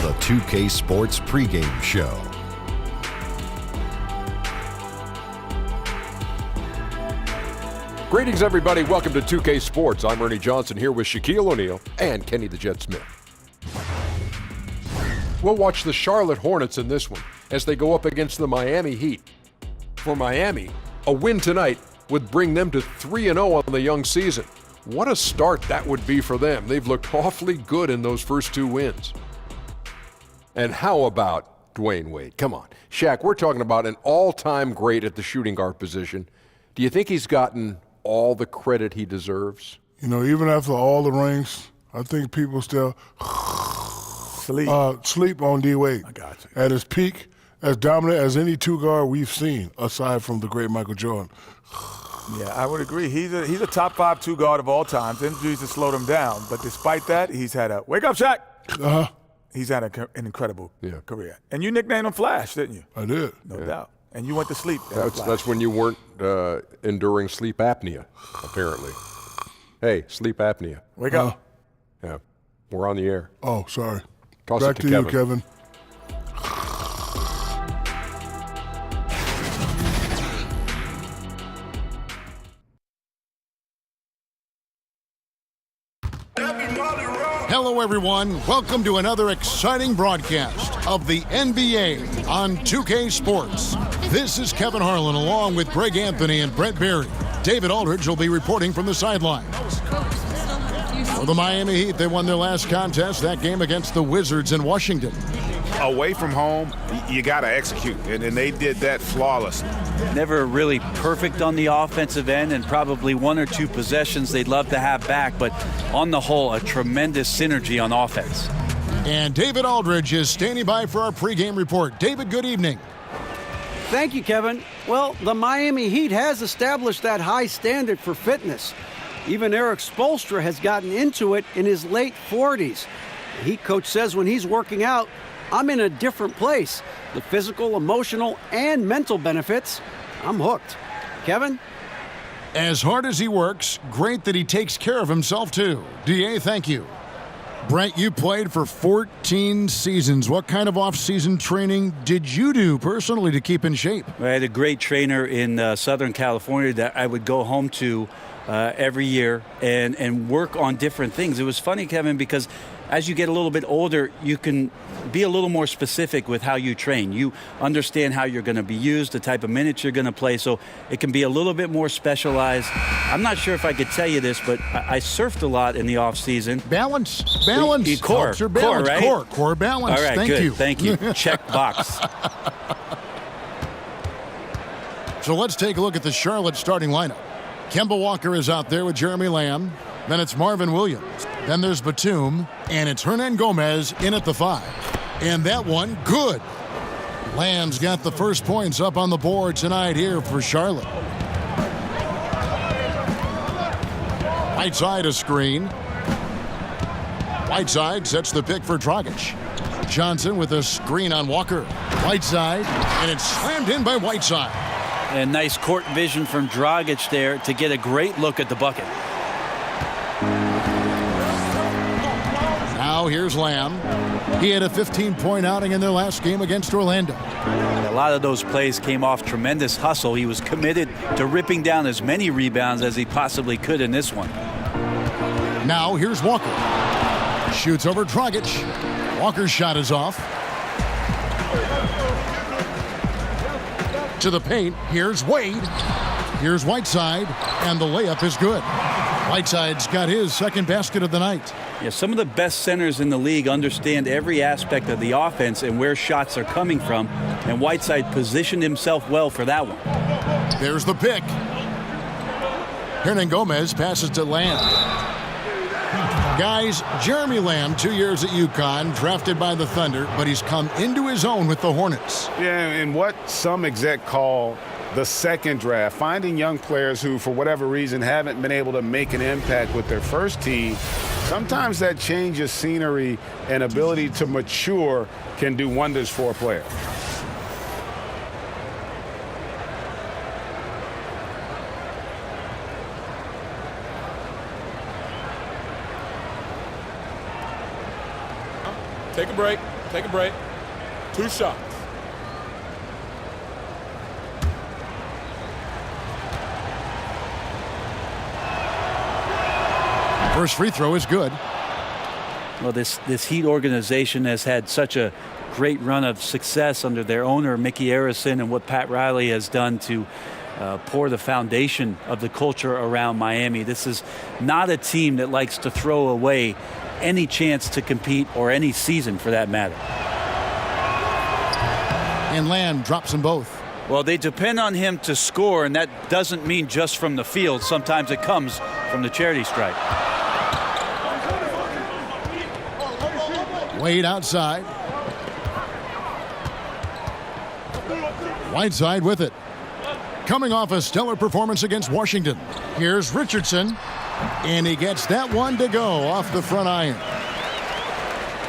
the 2K Sports pregame show. Greetings, everybody. Welcome to 2K Sports. I'm Ernie Johnson here with Shaquille O'Neal and Kenny the Jet Smith. We'll watch the Charlotte Hornets in this one as they go up against the Miami Heat. For Miami, a win tonight would bring them to 3-0 on the young season. What a start that would be for them. They've looked awfully good in those first two wins. And how about Dwayne Wade? Come on. Shaq, we're talking about an all-time great at the shooting guard position. Do you think he's gotten all the credit he deserves? You know, even after all the rings, I think people still sleep on D. Wade. I got you. At his peak, as dominant as any two-guard we've seen, aside from the great Michael Jordan. Yeah, I would agree. He's a top 5 two-guard of all time. Injuries have slowed him down. But despite that, he's had a – wake up, Shaq! Uh-huh. He's had an incredible career. And you nicknamed him Flash, didn't you? I did. No doubt. And you went to sleep. That's when you weren't enduring sleep apnea, apparently. Hey, sleep apnea. Wake up. Yeah, we're on the air. Oh, sorry. Toss Back it to you, Kevin. Hello, everyone. Welcome to another exciting broadcast of the NBA on 2K Sports. This is Kevin Harlan along with Greg Anthony and Brett Berry. David Aldridge will be reporting from the sideline. For the Miami Heat, they won their last contest, that game against the Wizards in Washington. Away from home, you got to execute, and they did that flawlessly. Never really perfect on the offensive end, and probably one or two possessions they'd love to have back, but on the whole, a tremendous synergy on offense. And David Aldridge is standing by for our pregame report. David, good evening. Thank you, Kevin. Well, the Miami Heat has established that high standard for fitness. Even Eric Spoelstra has gotten into it in his late 40s. The Heat coach says when he's working out, I'm in a different place. The physical, emotional, and mental benefits, I'm hooked. Kevin? As hard as he works, great that he takes care of himself, too. DA, thank you. Brent, you played for 14 seasons. What kind of off-season training did you do personally to keep in shape? I had a great trainer in Southern California that I would go home to every year and work on different things. It was funny, Kevin, because as you get a little bit older, you can be a little more specific with how you train. You understand how you're going to be used, the type of minutes you're going to play, so it can be a little bit more specialized. I'm not sure if I could tell you this, but I surfed a lot in the off season. Balance. Core, right? Core balance. All right, Thank good. you. Thank you. Check box. So let's take a look at the Charlotte starting lineup. Kemba Walker is out there with Jeremy Lamb. Then it's Marvin Williams. Then there's Batum. And it's Hernan Gomez in at the 5. And that one, good. Lamb's got the first points up on the board tonight here for Charlotte. Whiteside a screen. Whiteside sets the pick for Dragic. Johnson with a screen on Walker. Whiteside, and it's slammed in by Whiteside. And nice court vision from Dragic there to get a great look at the bucket. Now here's Lamb. He had a 15-point outing in their last game against Orlando. A lot of those plays came off tremendous hustle. He was committed to ripping down as many rebounds as he possibly could in this one. Now here's Walker. Shoots over Dragic. Walker's shot is off. To the paint. Here's Wade. Here's Whiteside. And the layup is good. Whiteside's got his second basket of the night. Yeah, some of the best centers in the league understand every aspect of the offense and where shots are coming from. And Whiteside positioned himself well for that one. There's the pick. Hernan Gomez passes to Lamb. Guys, Jeremy Lamb, 2 years at UConn, drafted by the Thunder, but he's come into his own with the Hornets. Yeah, and what some exec call the second draft, finding young players who, for whatever reason, haven't been able to make an impact with their first team. Sometimes that change of scenery and ability to mature can do wonders for a player. Take a break. Take a break. 2 shots. First free throw is good. Well, this Heat organization has had such a great run of success under their owner, Mickey Arison, and what Pat Riley has done to pour the foundation of the culture around Miami. This is not a team that likes to throw away any chance to compete, or any season for that matter. And Lamb drops them both. Well, they depend on him to score, and that doesn't mean just from the field. Sometimes it comes from the charity stripe. Wade outside. Whiteside with it. Coming off a stellar performance against Washington. Here's Richardson. And he gets that one to go off the front iron.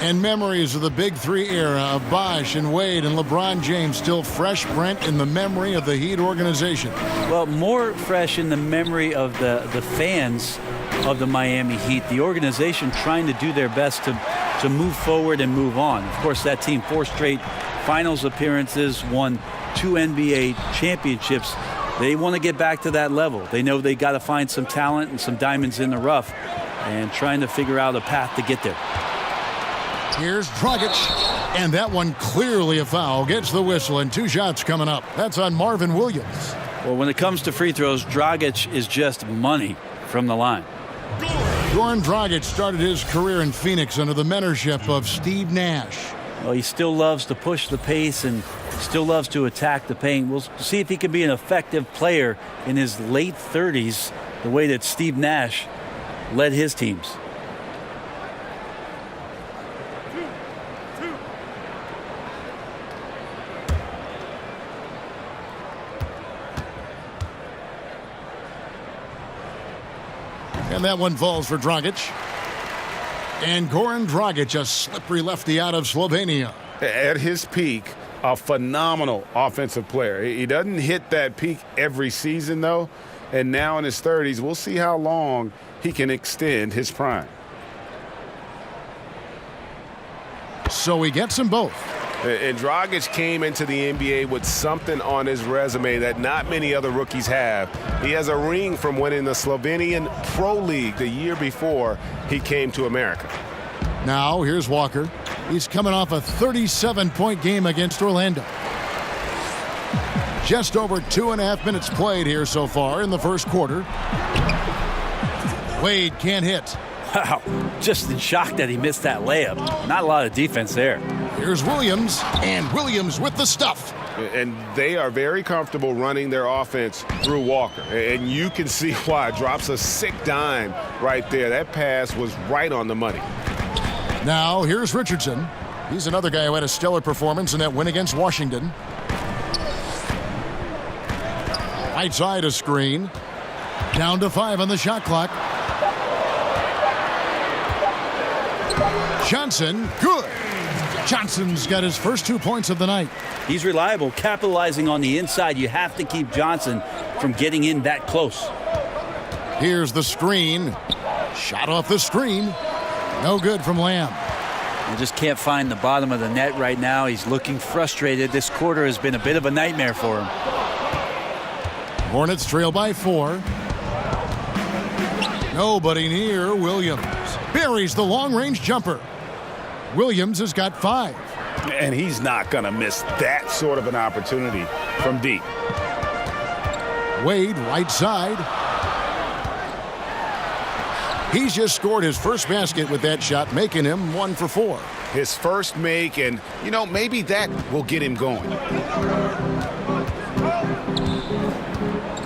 And memories of the Big Three era of Bosh and Wade and LeBron James still fresh, Brent, in the memory of the Heat organization. Well, more fresh in the memory of the fans of the Miami Heat. The organization trying to do their best to move forward and move on. Of course, that team 4 straight finals appearances, won 2 NBA championships. They want to get back to that level. They know they got to find some talent and some diamonds in the rough, and trying to figure out a path to get there. Here's Dragic, and that one clearly a foul. Gets the whistle, and 2 shots coming up. That's on Marvin Williams. Well, when it comes to free throws, Dragic is just money from the line. Goran Dragic started his career in Phoenix under the mentorship of Steve Nash. Well, he still loves to push the pace and still loves to attack the paint. We'll see if he can be an effective player in his late 30s, the way that Steve Nash led his teams. And that one falls for Dragic. And Goran Dragic, a slippery lefty out of Slovenia. At his peak, a phenomenal offensive player. He doesn't hit that peak every season, though. And now in his 30s, we'll see how long he can extend his prime. So he gets them both. And Dragic came into the NBA with something on his resume that not many other rookies have. He has a ring from winning the Slovenian Pro League the year before he came to America. Now here's Walker. He's coming off a 37-point game against Orlando. Just over 2.5 minutes played here so far in the first quarter. Wade can't hit. Wow, just in shock that he missed that layup. Not a lot of defense there. Here's Williams, and Williams with the stuff. And they are very comfortable running their offense through Walker. And you can see why. Drops a sick dime right there. That pass was right on the money. Now here's Richardson. He's another guy who had a stellar performance in that win against Washington. Right side a screen. Down to 5 on the shot clock. Johnson, good. Johnson's got his first 2 points of the night. He's reliable, capitalizing on the inside. You have to keep Johnson from getting in that close. Here's the screen. Shot off the screen. No good from Lamb. He just can't find the bottom of the net right now. He's looking frustrated. This quarter has been a bit of a nightmare for him. Hornets trail by 4. Nobody near Williams. Buries the long-range jumper. Williams has got 5. And he's not going to miss that sort of an opportunity from deep. Wade, right side. He's just scored his first basket with that shot, making him 1 for 4. His first make, and, you know, maybe that will get him going.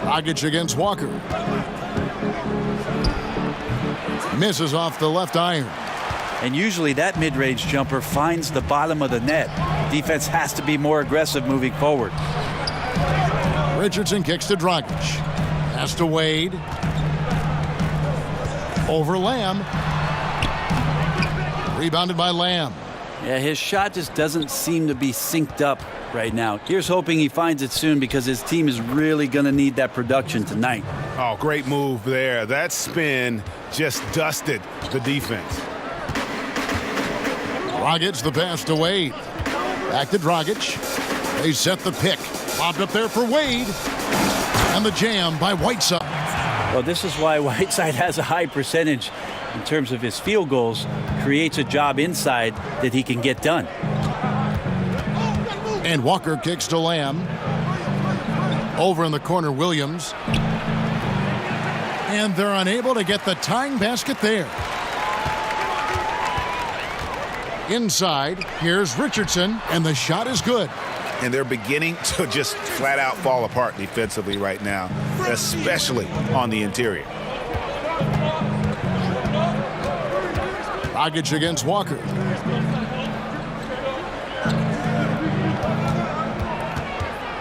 Dragic against Walker. Misses off the left iron. And usually that mid-range jumper finds the bottom of the net. Defense has to be more aggressive moving forward. Richardson kicks to Dragic. Pass to Wade. Over Lamb. Rebounded by Lamb. Yeah, his shot just doesn't seem to be synced up right now. Here's hoping he finds it soon, because his team is really going to need that production tonight. Oh, great move there. That spin just dusted the defense. Dragic the pass to Wade. Back to Dragic. They set the pick. Lobbed up there for Wade. And the jam by Whiteside. Well, this is why Whiteside has a high percentage in terms of his field goals. Creates a job inside that he can get done. And Walker kicks to Lamb. Over in the corner, Williams. And they're unable to get the tying basket there. Inside, here's Richardson, and the shot is good. And they're beginning to just flat out fall apart defensively right now, especially on the interior. Dragic against Walker.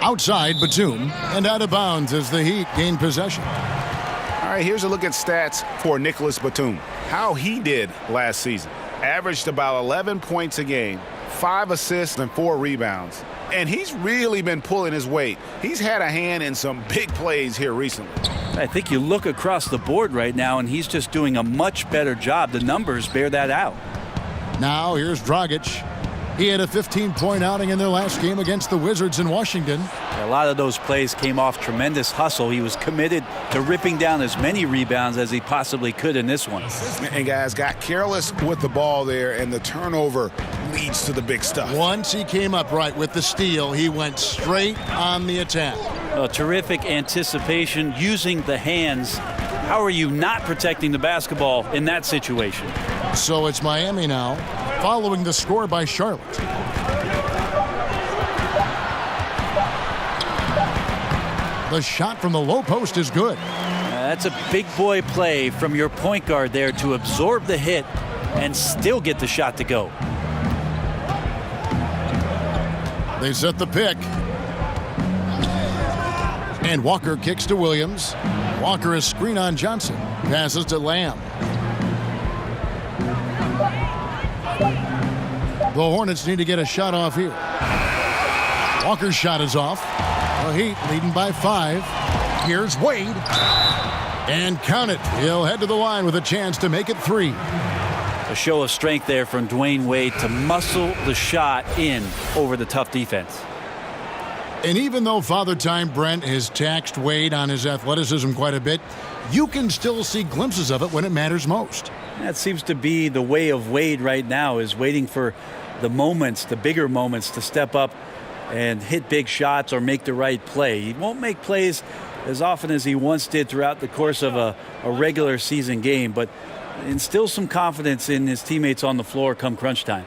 Outside, Batum, and out of bounds as the Heat gain possession. All right, here's a look at stats for Nicholas Batum. How he did last season. Averaged about 11 points a game, 5 assists and 4 rebounds. And he's really been pulling his weight. He's had a hand in some big plays here recently. I think you look across the board right now, and he's just doing a much better job. The numbers bear that out. Now here's Dragic. He had a 15-point outing in their last game against the Wizards in Washington. A lot of those plays came off tremendous hustle. He was committed to ripping down as many rebounds as he possibly could in this one. And guys got careless with the ball there, and the turnover leads to the big stuff. Once he came up right with the steal, he went straight on the attack. Terrific anticipation, using the hands. How are you not protecting the basketball in that situation? So it's Miami now, following the score by Charlotte. The shot from the low post is good. That's a big boy play from your point guard there to absorb the hit and still get the shot to go. They set the pick. And Walker kicks to Williams. Walker is screen on Johnson. Passes to Lamb. The Hornets need to get a shot off here. Walker's shot is off. The Heat leading by 5. Here's Wade. And count it. He'll head to the line with a chance to make it 3. A show of strength there from Dwayne Wade to muscle the shot in over the tough defense. And even though Father Time Brent has taxed Wade on his athleticism quite a bit, you can still see glimpses of it when it matters most. That seems to be the way of Wade right now, is waiting for the moments, the bigger moments, to step up and hit big shots or make the right play. He won't make plays as often as he once did throughout the course of a regular season game, but instills some confidence in his teammates on the floor come crunch time.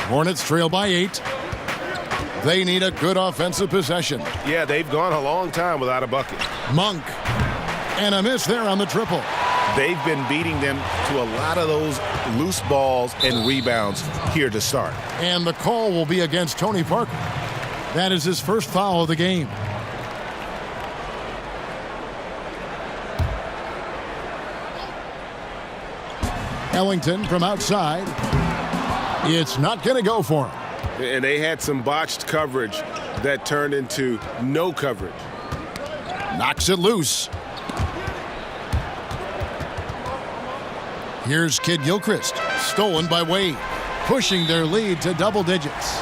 Hornets trail by 8. They need a good offensive possession. Yeah, they've gone a long time without a bucket. Monk. And a miss there on the triple. They've been beating them to a lot of those loose balls and rebounds here to start. And the call will be against Tony Parker. That is his first foul of the game. Ellington from outside. It's not going to go for him. And they had some botched coverage that turned into no coverage. Knocks it loose. Here's Kid Gilchrist. Stolen by Wade. Pushing their lead to double digits.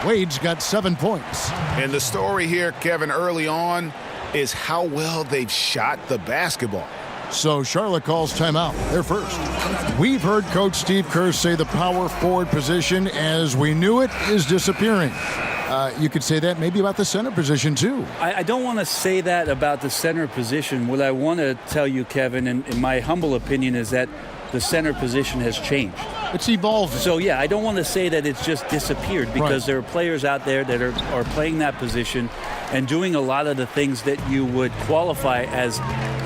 Wade's got 7 points. And the story here, Kevin, early on is how well they've shot the basketball. So Charlotte calls timeout. They're first. We've heard Coach Steve Kerr say the power forward position as we knew it is disappearing. You could say that maybe about the center position, too. I don't want to say that about the center position. What I want to tell you, Kevin, in my humble opinion, is that the center position has changed. It's evolving. So, yeah, I don't want to say that it's just disappeared, because there are players out there that are playing that position and doing a lot of the things that you would qualify as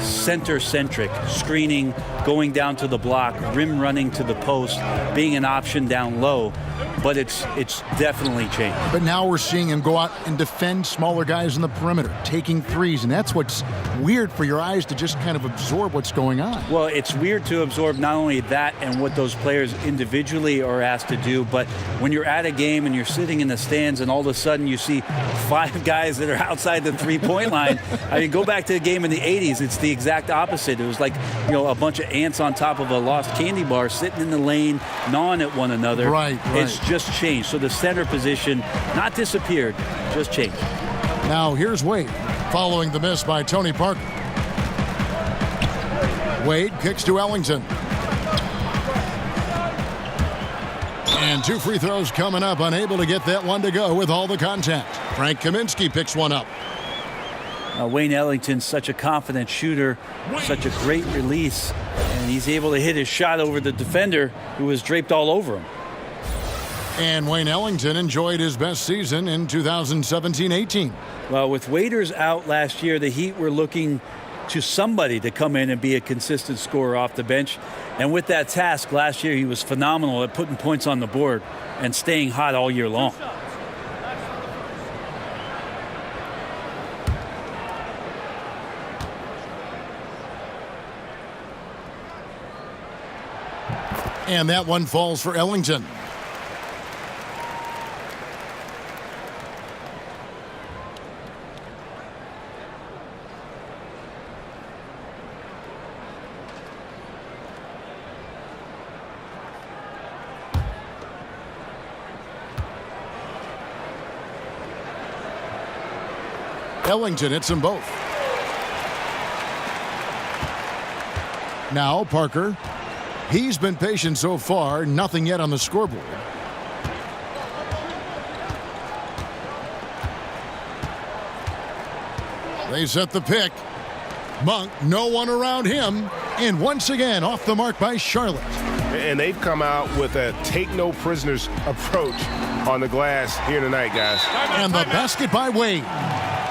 center-centric. Screening, going down to the block, rim running to the post, being an option down low. but it's definitely changed. But now we're seeing him go out and defend smaller guys in the perimeter, taking threes, and that's what's weird for your eyes to just kind of absorb what's going on. Well, it's weird to absorb not only that and what those players individually are asked to do, but when you're at a game and you're sitting in the stands and all of a sudden you see 5 guys that are outside the three-point line. I mean, go back to the game in the 80s. It's the exact opposite. It was like, a bunch of ants on top of a lost candy bar sitting in the lane, gnawing at one another. Right. It's just changed. So the center position, not disappeared, just changed. Now here's Wade, following the miss by Tony Parker. Wade kicks to Ellington. And 2 free throws coming up, unable to get that one to go with all the contact. Frank Kaminsky picks one up. Wayne Ellington's such a confident shooter, such a great release, and he's able to hit his shot over the defender who was draped all over him. And Wayne Ellington enjoyed his best season in 2017-18. Well, with Waiters out last year, the Heat were looking to somebody to come in and be a consistent scorer off the bench. And with that task last year, he was phenomenal at putting points on the board and staying hot all year long. And that one falls for Ellington. Ellington hits them both. Now Parker. He's been patient so far, nothing yet on the scoreboard. They set the pick. Monk, no one around him. And once again, off the mark by Charlotte. And they've come out with a take-no-prisoners approach on the glass here tonight, guys. And the basket by Wade.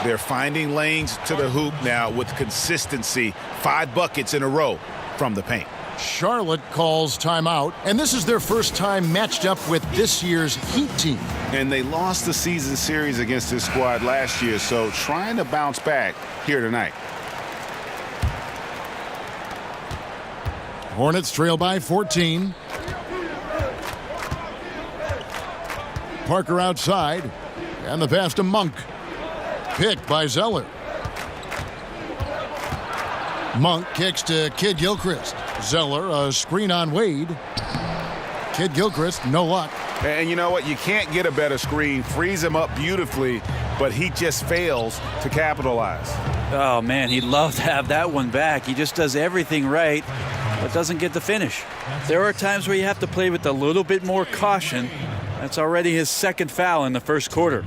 They're finding lanes to the hoop now with consistency. 5 buckets in a row from the paint. Charlotte calls timeout, and this is their first time matched up with this year's Heat team. And they lost the season series against this squad last year, so trying to bounce back here tonight. Hornets trail by 14. Parker outside, and the pass to Monk. Picked by Zeller. Monk kicks to Kid Gilchrist. Zeller, a screen on Wade. Kid Gilchrist, no luck. And you know what? You can't get a better screen. Frees him up beautifully, but he just fails to capitalize. Oh, man, he'd love to have that one back. He just does everything right, but doesn't get the finish. There are times where you have to play with a little bit more caution. That's already his 2nd foul in the first quarter.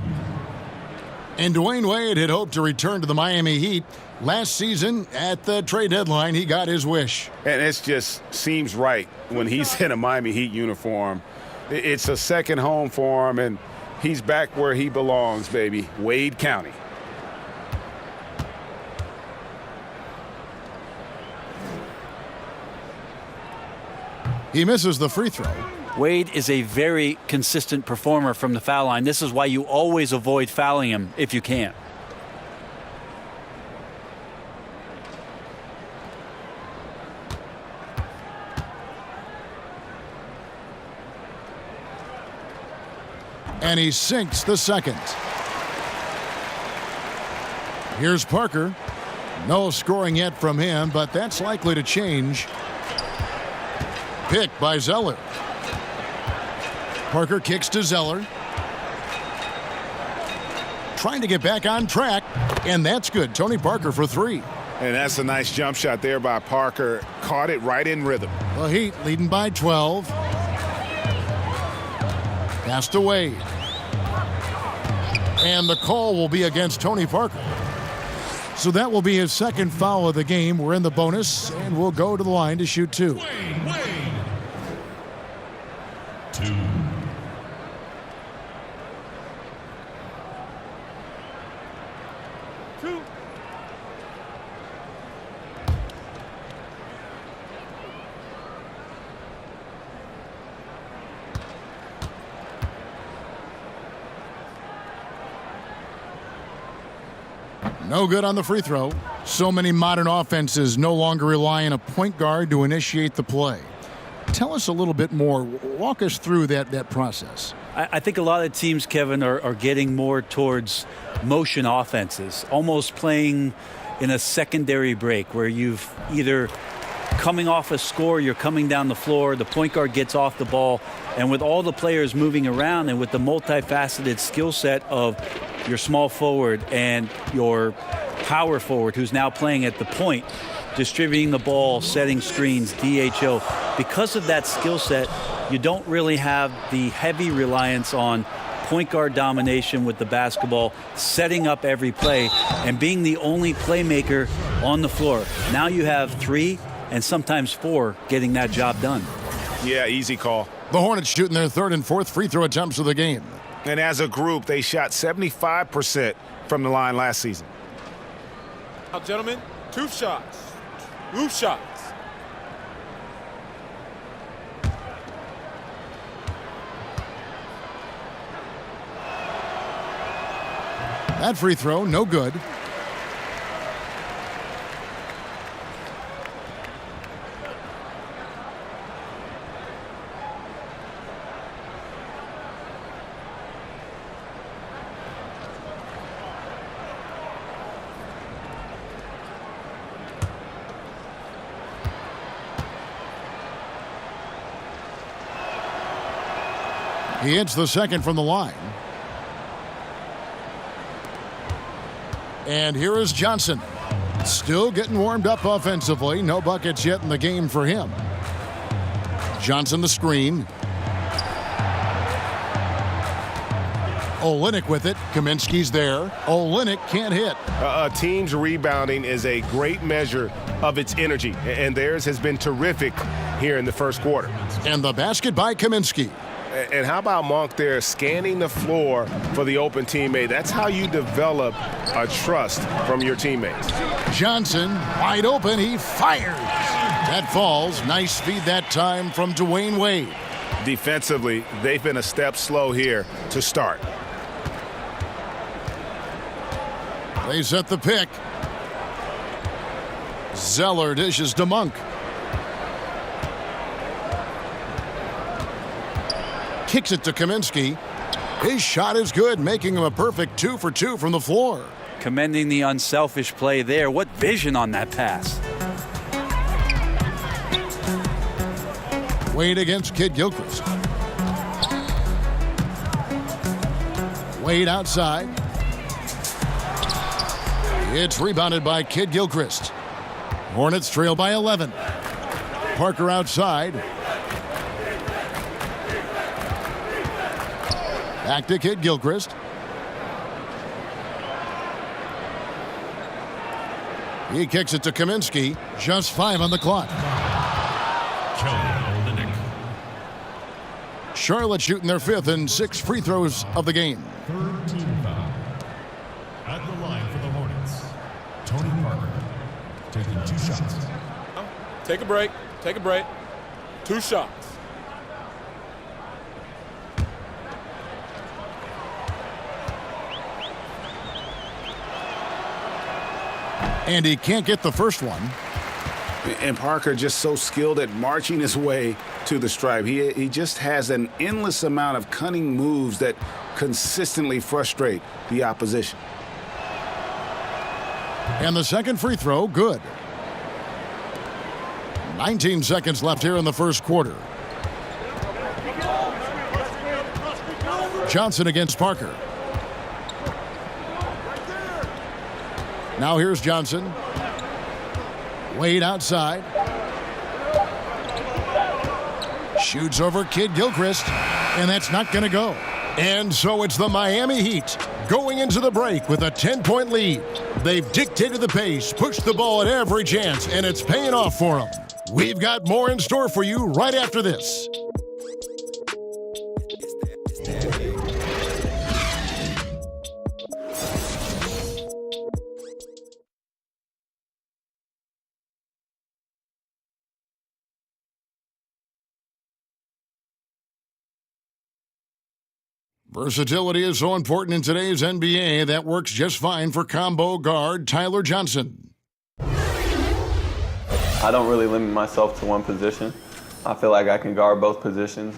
And Dwayne Wade had hoped to return to the Miami Heat. Last season, at the trade deadline, he got his wish. And it just seems right when he's in a Miami Heat uniform. It's a second home for him, and he's back where he belongs, baby. Wade County. He misses the free throw. Wade is a very consistent performer from the foul line. This is why you always avoid fouling him if you can. And he sinks the second. Here's Parker. No scoring yet from him, but that's likely to change. Picked by Zeller. Parker kicks to Zeller. Trying to get back on track, and that's good. Tony Parker for 3. And that's a nice jump shot there by Parker. Caught it right in rhythm. The Heat leading by 12. Pass to Wade. And the call will be against Tony Parker. So that will be his 2nd foul of the game. We're in the bonus, and we'll go to the line to shoot 2. Wade. 2. No good on the free throw. So many modern offenses no longer rely on a point guard to initiate the play. Tell us a little bit more. Walk us through that process. I think a lot of teams, Kevin, are getting more towards motion offenses, almost playing in a secondary break where you've either coming off a score, you're coming down the floor, the point guard gets off the ball, and with all the players moving around and with the multifaceted skill set of your small forward and your power forward who's now playing at the point, distributing the ball, setting screens, DHO, because of that skill set, you don't really have the heavy reliance on point guard domination with the basketball, setting up every play, and being the only playmaker on the floor. Now you have 3 and sometimes 4 getting that job done. Yeah, easy call. The Hornets shooting their 3rd and 4th free throw attempts of the game. And as a group, they shot 75% from the line last season. Now, gentlemen, 2 shots. 2 shots. That free throw, no good. He hits the second from the line. And here is Johnson. Still getting warmed up offensively. No buckets yet in the game for him. Johnson the screen. Olynyk with it. Kaminsky's there. Olynyk can't hit. A team's rebounding is a great measure of its energy, and theirs has been terrific here in the first quarter. And the basket by Kaminsky. And how about Monk there scanning the floor for the open teammate? That's how you develop a trust from your teammates. Johnson wide open. He fires. That falls. Nice feed that time from Dwayne Wade. Defensively, they've been a step slow here to start. They set the pick. Zeller dishes to Monk. Kicks it to Kaminsky. His shot is good, making him a perfect 2 for 2 from the floor. Commending the unselfish play there. What vision on that pass. Wade against Kid Gilchrist. Wade outside. It's rebounded by Kid Gilchrist. Hornets trail by 11. Parker outside. Back to Kid Gilchrist. He kicks it to Kaminsky. Just 5 on the clock. Charlotte shooting their 5th and 6th free throws of the game. 3rd team foul. At the line for the Hornets, Tony Parker taking 2 shots. Take a break. Take a break. 2 shots. And he can't get the first one. And Parker just so skilled at marching his way to the stripe. He just has an endless amount of cunning moves that consistently frustrate the opposition. And the second free throw, good. 19 seconds left here in the first quarter. Johnson against Parker. Now here's Johnson. Wade outside. Shoots over Kid Gilchrist, and that's not going to go. And so it's the Miami Heat going into the break with a 10-point lead. They've dictated the pace, pushed the ball at every chance, and it's paying off for them. We've got more in store for you right after this. Versatility is so important in today's NBA. That works just fine for combo guard Tyler Johnson. I don't really limit myself to one position. I feel like I can guard both positions.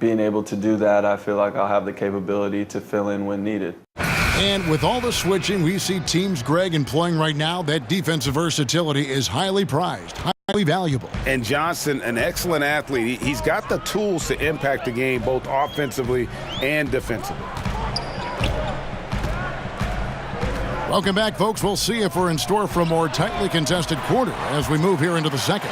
Being able to do that, I feel like I'll have the capability to fill in when needed. And with all the switching we see teams, Greg, employing right now, that defensive versatility is highly prized, highly valuable. And Johnson, an excellent athlete. He's got the tools to impact the game both offensively and defensively. Welcome back, folks. We'll see if we're in store for a more tightly contested quarter as we move here into the second.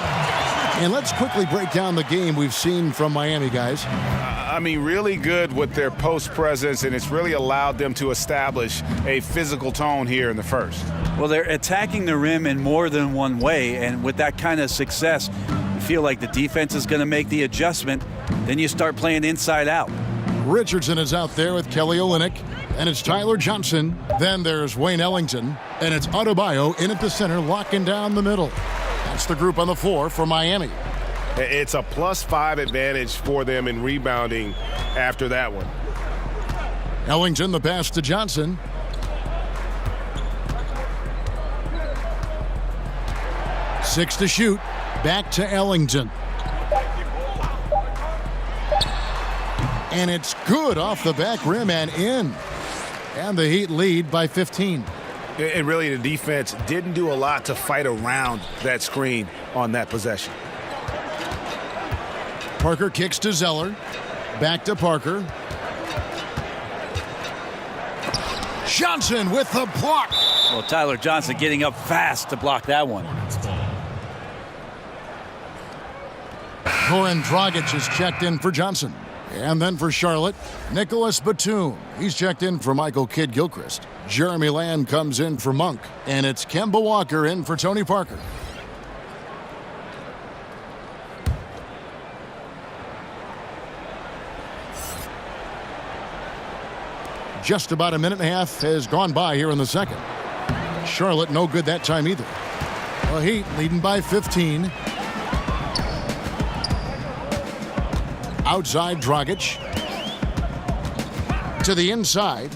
And let's quickly break down the game we've seen from Miami, guys. I mean, really good with their post presence, and it's really allowed them to establish a physical tone here in the first. Well, they're attacking the rim in more than one way, and with that kind of success, you feel like the defense is going to make the adjustment. Then you start playing inside out. Richardson is out there with Kelly Olynyk, and it's Tyler Johnson. Then there's Wayne Ellington, and it's Adebayo in at the center, locking down the middle. That's the group on the floor for Miami. It's a +5 advantage for them in rebounding after that one. Ellington, the pass to Johnson. Six to shoot. Back to Ellington. And it's good off the back rim and in. And the Heat lead by 15. And really, the defense didn't do a lot to fight around that screen on that possession. Parker kicks to Zeller. Back to Parker. Johnson with the block. Well, Tyler Johnson getting up fast to block that one. Goran Dragic is checked in for Johnson. And then for Charlotte, Nicholas Batum. He's checked in for Michael Kidd-Gilchrist. Jeremy Lamb comes in for Monk. And it's Kemba Walker in for Tony Parker. Just about a minute and a half has gone by here in the second. Charlotte no good that time either. The Heat leading by 15. Outside Dragic. To the inside.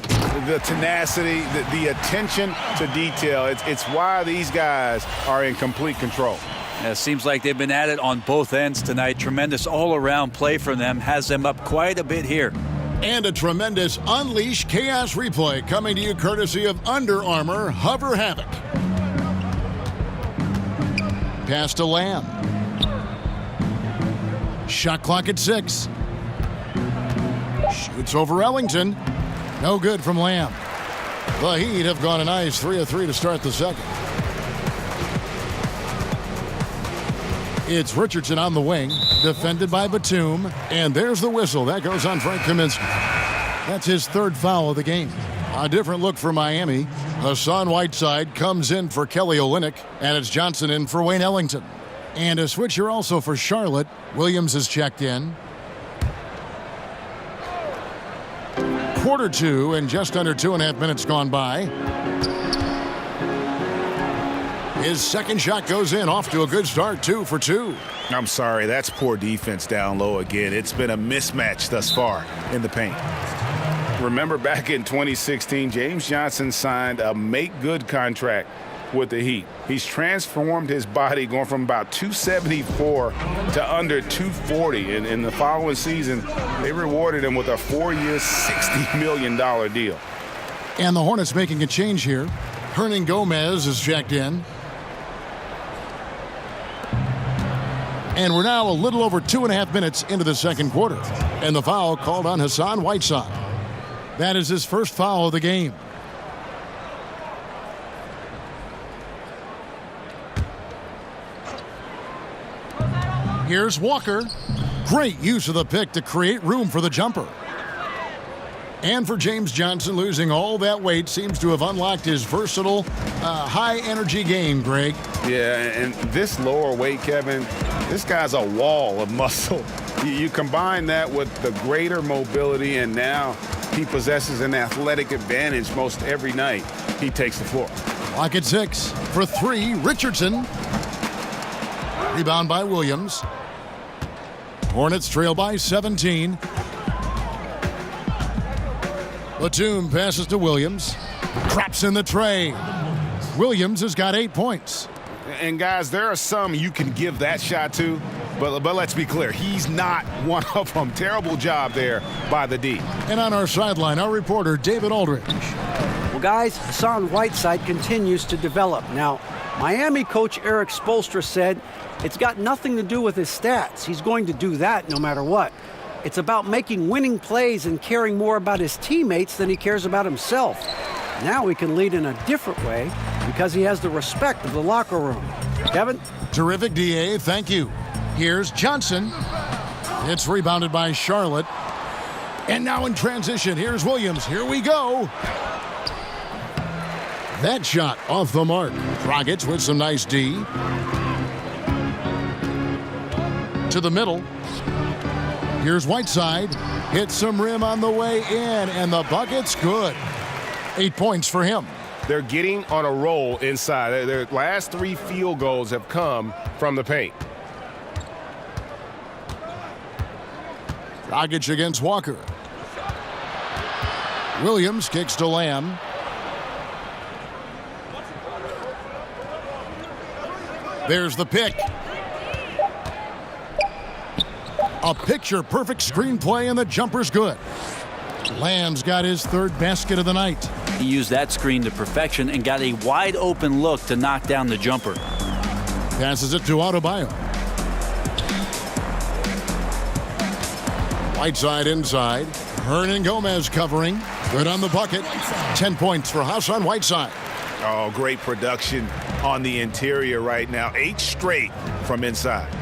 The tenacity, the attention to detail. It's why these guys are in complete control. Yeah, it seems like they've been at it on both ends tonight. Tremendous all-around play from them. Has them up quite a bit here. And a tremendous Unleash Chaos replay coming to you courtesy of Under Armour Hover Havoc. Pass to Lamb. Shot clock at 6. Shoots over Ellington. No good from Lamb. The Heat have gone a nice 3 of 3 to start the second. It's Richardson on the wing, defended by Batum, and there's the whistle. That goes on Frank Kaminsky. That's his third foul of the game. A different look for Miami. Hassan Whiteside comes in for Kelly Olynyk, and it's Johnson in for Wayne Ellington. And a switcher also for Charlotte. Williams is checked in. Quarter 2 and just under 2.5 minutes gone by. His second shot goes in, off to a good start, 2 for 2. I'm sorry, that's poor defense down low again. It's been a mismatch thus far in the paint. Remember back in 2016, James Johnson signed a make-good contract with the Heat. He's transformed his body, going from about 274 to under 240. And in the following season, they rewarded him with a 4-year, $60 million deal. And the Hornets making a change here. Hernan Gomez is checked in. And we're now a little over 2.5 minutes into the second quarter. And the foul called on Hassan Whiteside. That is his first foul of the game. Here's Walker. Great use of the pick to create room for the jumper. And for James Johnson, losing all that weight seems to have unlocked his versatile, high-energy game, Greg. Yeah, and this lower weight, Kevin, this guy's a wall of muscle. You combine that with the greater mobility, and now he possesses an athletic advantage most every night he takes the floor. Clock at 6. For 3, Richardson. Rebound by Williams. Hornets trail by 17. Batum passes to Williams. Traps in the tray. Williams has got 8 points. And guys, there are some you can give that shot to, but let's be clear, he's not one of them. Terrible job there by the D. And on our sideline, our reporter, David Aldridge. Well, guys, Hassan Whiteside continues to develop. Now, Miami coach Eric Spoelstra said it's got nothing to do with his stats. He's going to do that no matter what. It's about making winning plays and caring more about his teammates than he cares about himself. Now he can lead in a different way because he has the respect of the locker room. Kevin? Terrific, D.A. Thank you. Here's Johnson. It's rebounded by Charlotte. And now in transition, here's Williams. Here we go. That shot off the mark. Dragic with some nice D. To the middle. Here's Whiteside. Hits some rim on the way in, and the bucket's good. 8 points for him. They're getting on a roll inside. Their last 3 field goals have come from the paint. Dragic against Walker. Williams kicks to Lamb. There's the pick. A picture-perfect screenplay, and the jumper's good. Lamb's got his 3rd basket of the night. He used that screen to perfection and got a wide-open look to knock down the jumper. Passes it to Adebayo. Whiteside inside. Hernan Gomez covering. Good on the bucket. 10 points for Hassan Whiteside. Oh, great production on the interior right now. 8 straight from inside.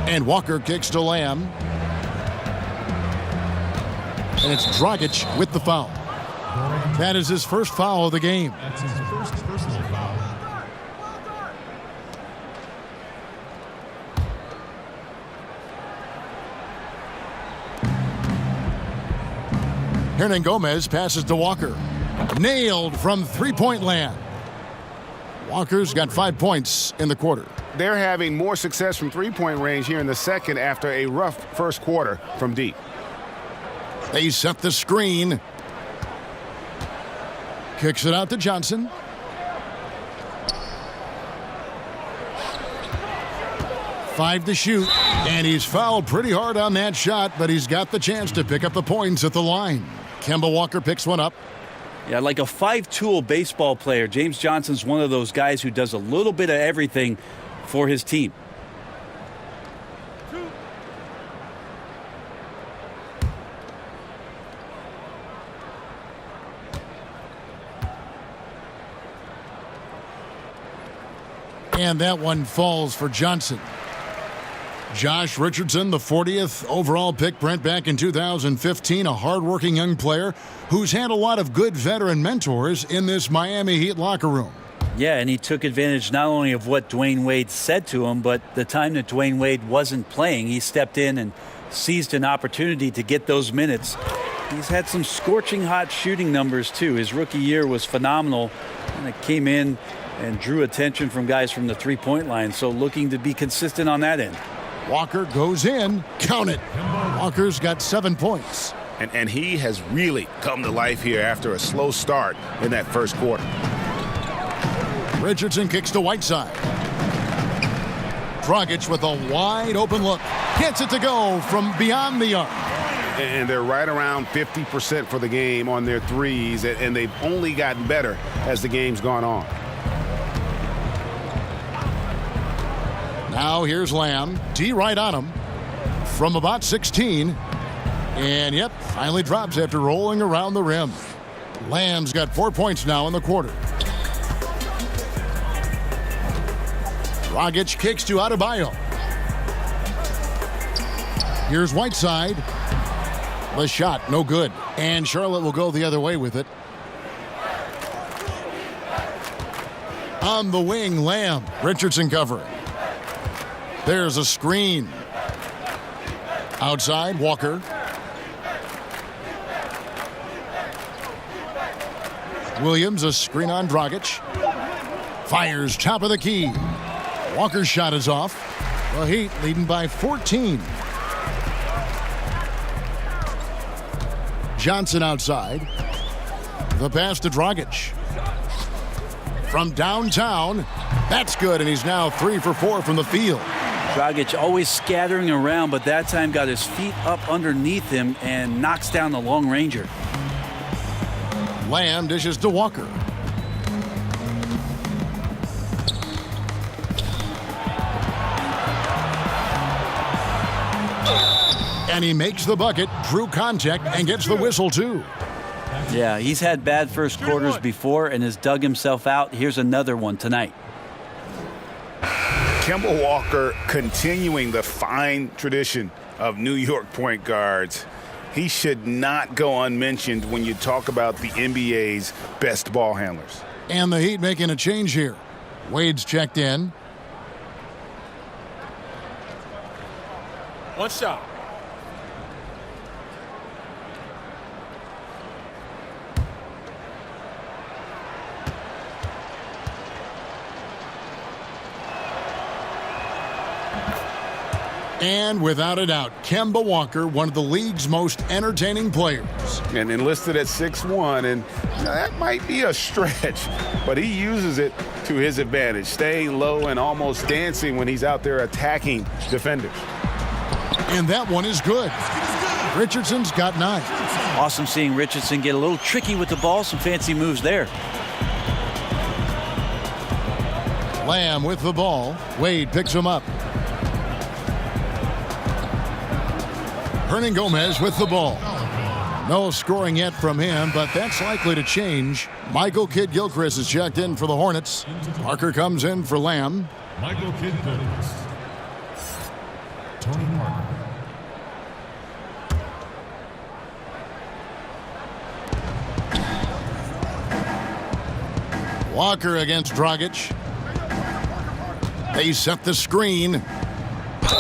And Walker kicks to Lamb. And it's Dragic with the foul. That is his first foul of the game. That's his first personal foul. Hernan Gomez passes to Walker. Nailed from three-point land. Walker's got 5 points in the quarter. They're having more success from three-point range here in the second after a rough first quarter from deep. They set the screen. Kicks it out to Johnson. Five to shoot, and he's fouled pretty hard on that shot, but he's got the chance to pick up the points at the line. Kemba Walker picks one up. Yeah, like a 5-tool baseball player, James Johnson's one of those guys who does a little bit of everything for his team. And that one falls for Johnson. Josh Richardson, the 40th overall pick, Brent, back in 2015, a hardworking young player who's had a lot of good veteran mentors in this Miami Heat locker room. Yeah, and he took advantage not only of what Dwayne Wade said to him, but the time that Dwayne Wade wasn't playing, he stepped in and seized an opportunity to get those minutes. He's had some scorching hot shooting numbers, too. His rookie year was phenomenal, and it came in and drew attention from guys from the three-point line, so looking to be consistent on that end. Walker goes in. Count it. Walker's got 7 points. And he has really come to life here after a slow start in that first quarter. Richardson kicks to Whiteside. Dragic with a wide open look. Gets it to go from beyond the arc. And they're right around 50% for the game on their threes, and they've only gotten better as the game's gone on. Now here's Lamb. D right on him from about 16. And yep, finally drops after rolling around the rim. Lamb's got 4 points now in the quarter. Dragic kicks to Adebayo. Here's Whiteside. The shot, no good. And Charlotte will go the other way with it. On the wing, Lamb. Richardson covering. There's a screen. Outside, Walker. Williams, a screen on Dragic. Fires top of the key. Walker's shot is off. The Heat leading by 14. Johnson outside. The pass to Dragic. From downtown, that's good, and he's now 3 for 4 from the field. Dragic always scattering around, but that time got his feet up underneath him and knocks down the long ranger. Lamb dishes to Walker. And he makes the bucket, drew contact, and gets the whistle, too. Yeah, he's had bad first quarters before and has dug himself out. Here's another one tonight. Kemba Walker continuing the fine tradition of New York point guards. He should not go unmentioned when you talk about the NBA's best ball handlers. And the Heat making a change here. Wade's checked in. One shot. And without a doubt, Kemba Walker, one of the league's most entertaining players. And enlisted at 6'1", and that might be a stretch, but he uses it to his advantage, staying low and almost dancing when he's out there attacking defenders. And that one is good. Richardson's got 9. Awesome seeing Richardson get a little tricky with the ball. Some fancy moves there. Lamb with the ball. Wade picks him up. Hernangomez with the ball. No scoring yet from him, but that's likely to change. Michael Kidd-Gilchrist is checked in for the Hornets. Parker comes in for Lamb. Michael Kidd-Gilchrist. Tony Parker. Walker against Dragic. They set the screen.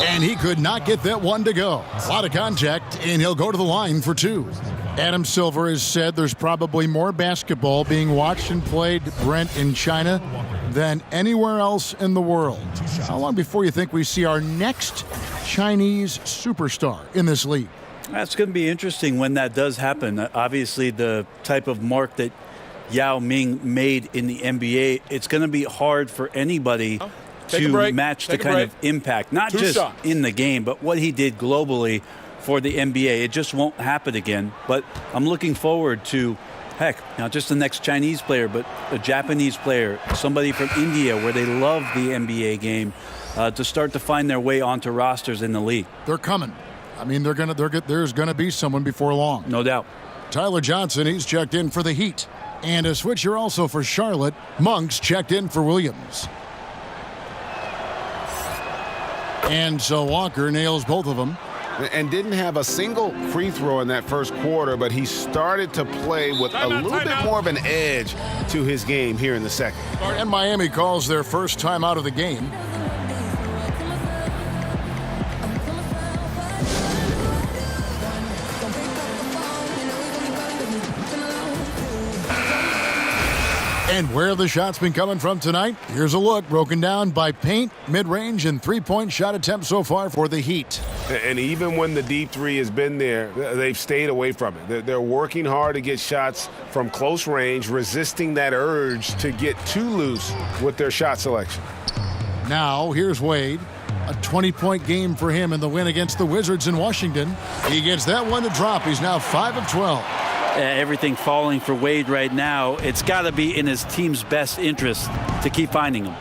And he could not get that one to go. A lot of contact, and he'll go to the line for 2. Adam Silver has said there's probably more basketball being watched and played, Brent, in China than anywhere else in the world. How long before you think we see our next Chinese superstar in this league? That's going to be interesting when that does happen. Obviously, the type of mark that Yao Ming made in the NBA, it's going to be hard for anybody to match the kind of impact, not just in the game, but what he did globally for the NBA. It just won't happen again. But I'm looking forward to, heck, not just the next Chinese player, but a Japanese player, somebody from India where they love the NBA game, to start to find their way onto rosters in the league. They're coming. I mean, there's going to be someone before long. No doubt. Tyler Johnson, he's checked in for the Heat. And a switcher also for Charlotte. Monk's checked in for Williams. And so Walker nails both of them. And didn't have a single free throw in that first quarter, but he started to play with a little bit more of an edge to his game here in the second. And Miami calls their first time out of the game. And where have the shots been coming from tonight? Here's a look broken down by paint, mid-range, and three-point shot attempts so far for the Heat. And even when the deep three has been there, they've stayed away from it. They're working hard to get shots from close range, resisting that urge to get too loose with their shot selection. Now, here's Wade. A 20-point game for him in the win against the Wizards in Washington. He gets that one to drop. He's now 5 of 12. Everything falling for Wade right now. It's got to be in his team's best interest to keep finding him.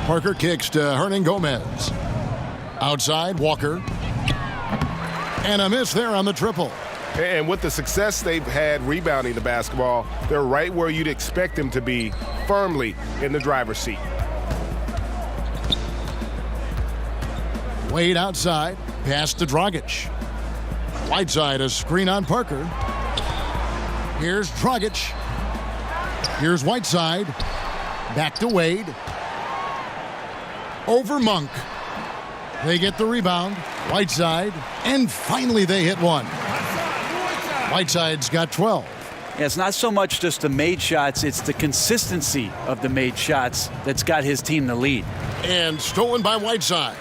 Parker kicks to Hernangomez. Outside, Walker. And a miss there on the triple. And with the success they've had rebounding the basketball, they're right where you'd expect them to be, firmly in the driver's seat. Wade outside, pass to Dragic. Whiteside, a screen on Parker. Here's Dragic. Here's Whiteside. Back to Wade. Over Monk. They get the rebound. Whiteside. And finally they hit one. Whiteside's got 12. Yeah, it's not so much just the made shots, it's the consistency of the made shots that's got his team the lead. And stolen by Whiteside.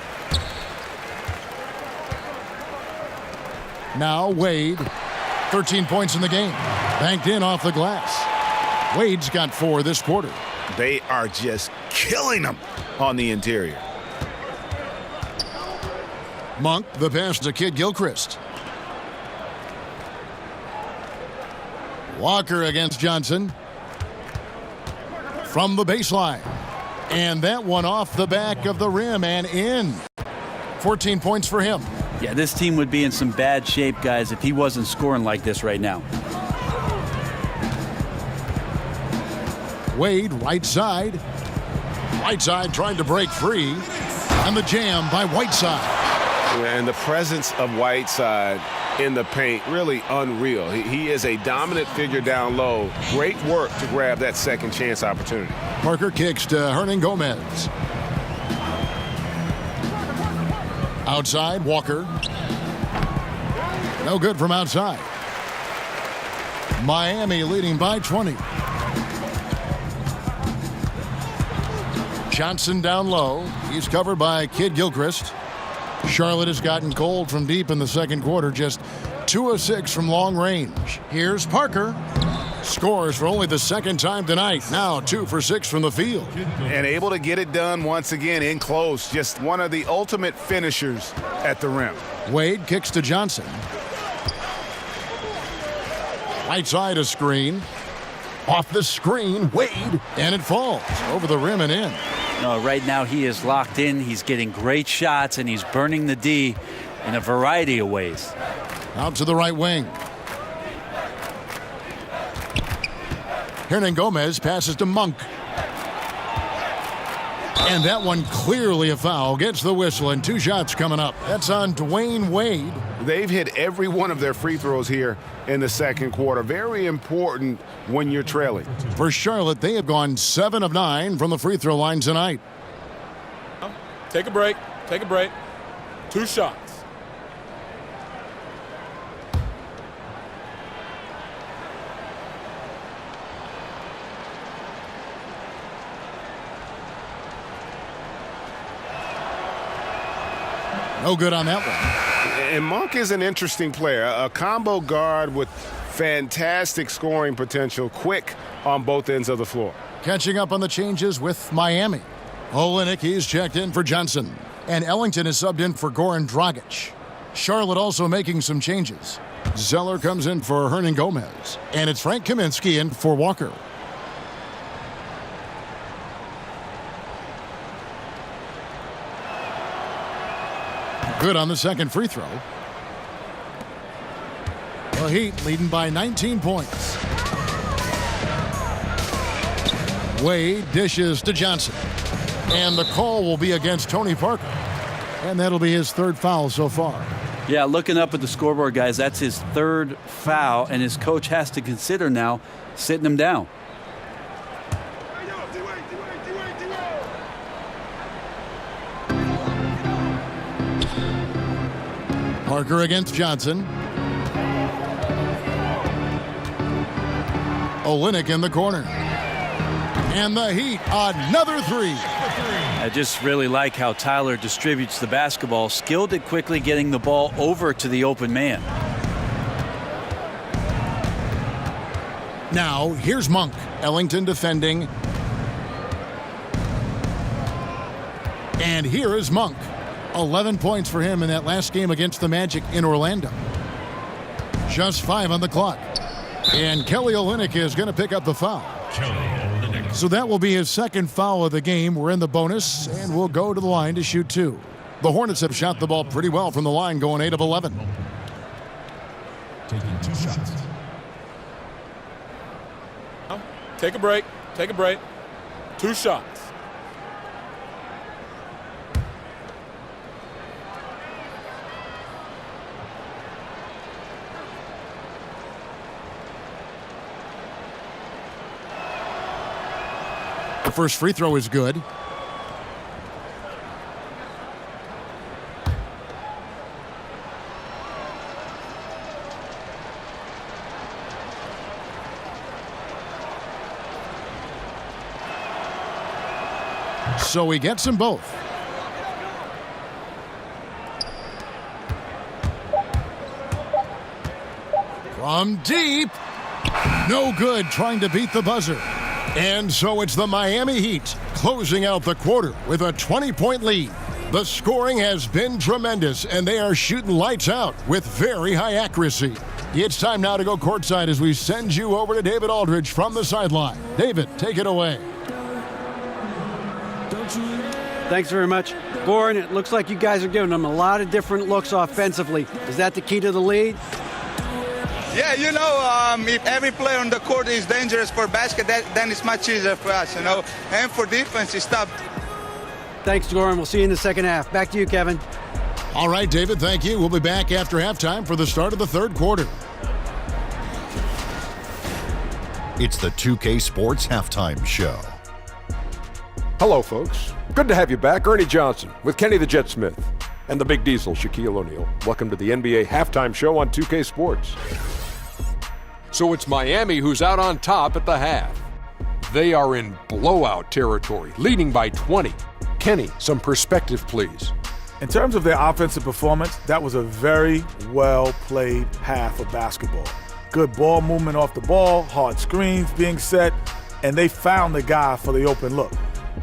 Now Wade. 13 points in the game. Banked in off the glass. Wade's got 4 this quarter. They are just killing them on the interior. Monk, the pass to Kid Gilchrist. Walker against Johnson. From the baseline. And that one off the back of the rim and in. 14 points for him. Yeah, this team would be in some bad shape, guys, if he wasn't scoring like this right now. Wade, right side. Whiteside trying to break free. And the jam by Whiteside. And the presence of Whiteside in the paint, really unreal. He is a dominant figure down low. Great work to grab that second chance opportunity. Parker kicks to Hernangomez. Outside, Walker. No good from outside. Miami leading by 20. Johnson down low. He's covered by Kid Gilchrist. Charlotte has gotten cold from deep in the second quarter, just 2 of 6 from long range. Here's Parker. Scores for only the second time tonight. Now 2 for 6 from the field. And able to get it done once again in close. Just one of the ultimate finishers at the rim. Wade kicks to Johnson. Right side a screen. Off the screen, Wade. And it falls over the rim and in. No, right now he is locked in. He's getting great shots, and he's burning the D in a variety of ways. Out to the right wing. Hernangomez passes to Monk. And that one clearly a foul. Gets the whistle, and 2 shots coming up. That's on Dwayne Wade. They've hit every one of their free throws here in the second quarter. Very important when you're trailing. For Charlotte, they have gone 7 of 9 from the free throw line tonight. Take a break. Take a break. 2 shots. No good on that one. And Monk is an interesting player. A combo guard with fantastic scoring potential, quick on both ends of the floor. Catching up on the changes with Miami. Olynyk, he's checked in for Johnson. And Ellington is subbed in for Goran Dragic. Charlotte also making some changes. Zeller comes in for Hernangomez. And it's Frank Kaminsky in for Walker. Good on the second free throw. The Heat leading by 19 points. Wade dishes to Johnson. And the call will be against Tony Parker. And that'll be his 3rd foul so far. Yeah, looking up at the scoreboard, guys, that's his 3rd foul, and his coach has to consider now sitting him down. Parker against Johnson. Olynyk in the corner. And the Heat, another 3. I just really like how Tyler distributes the basketball, skilled at quickly getting the ball over to the open man. Now, here's Monk. Ellington defending. And here is Monk. 11 points for him in that last game against the Magic in Orlando. Just 5 on the clock. And Kelly Olynyk is going to pick up the foul. So that will be his 2nd foul of the game. We're in the bonus, and we'll go to the line to shoot 2. The Hornets have shot the ball pretty well from the line, going 8 of 11. Taking 2 shots. Take a break. Take a break. 2 shots. The first free throw is good. So he gets them both. from deep. No good, trying to beat the buzzer. And so it's the Miami Heat closing out the quarter with a 20-point lead. The scoring has been tremendous, and they are shooting lights out with very high accuracy. It's time now to go courtside as we send you over to David Aldridge from the sideline. David, take it away. Thanks very much. Goran, it looks like you guys are giving them a lot of different looks offensively. Is that the key to the lead? Yeah, if every player on the court is dangerous for basket, then it's much easier for us, And for defense, it's tough. Thanks, Goran. We'll see you in the second half. Back to you, Kevin. All right, David, thank you. We'll be back after halftime for the start of the third quarter. It's the 2K Sports Halftime Show. Hello, folks. Good to have you back. Ernie Johnson with Kenny the Jet Smith and the Big Diesel, Shaquille O'Neal. Welcome to the NBA Halftime Show on 2K Sports. So it's Miami who's out on top at the half. They are in blowout territory, leading by 20. Kenny, some perspective, please. In terms of their offensive performance, that was a very well-played half of basketball. Good ball movement off the ball, hard screens being set, and they found the guy for the open look.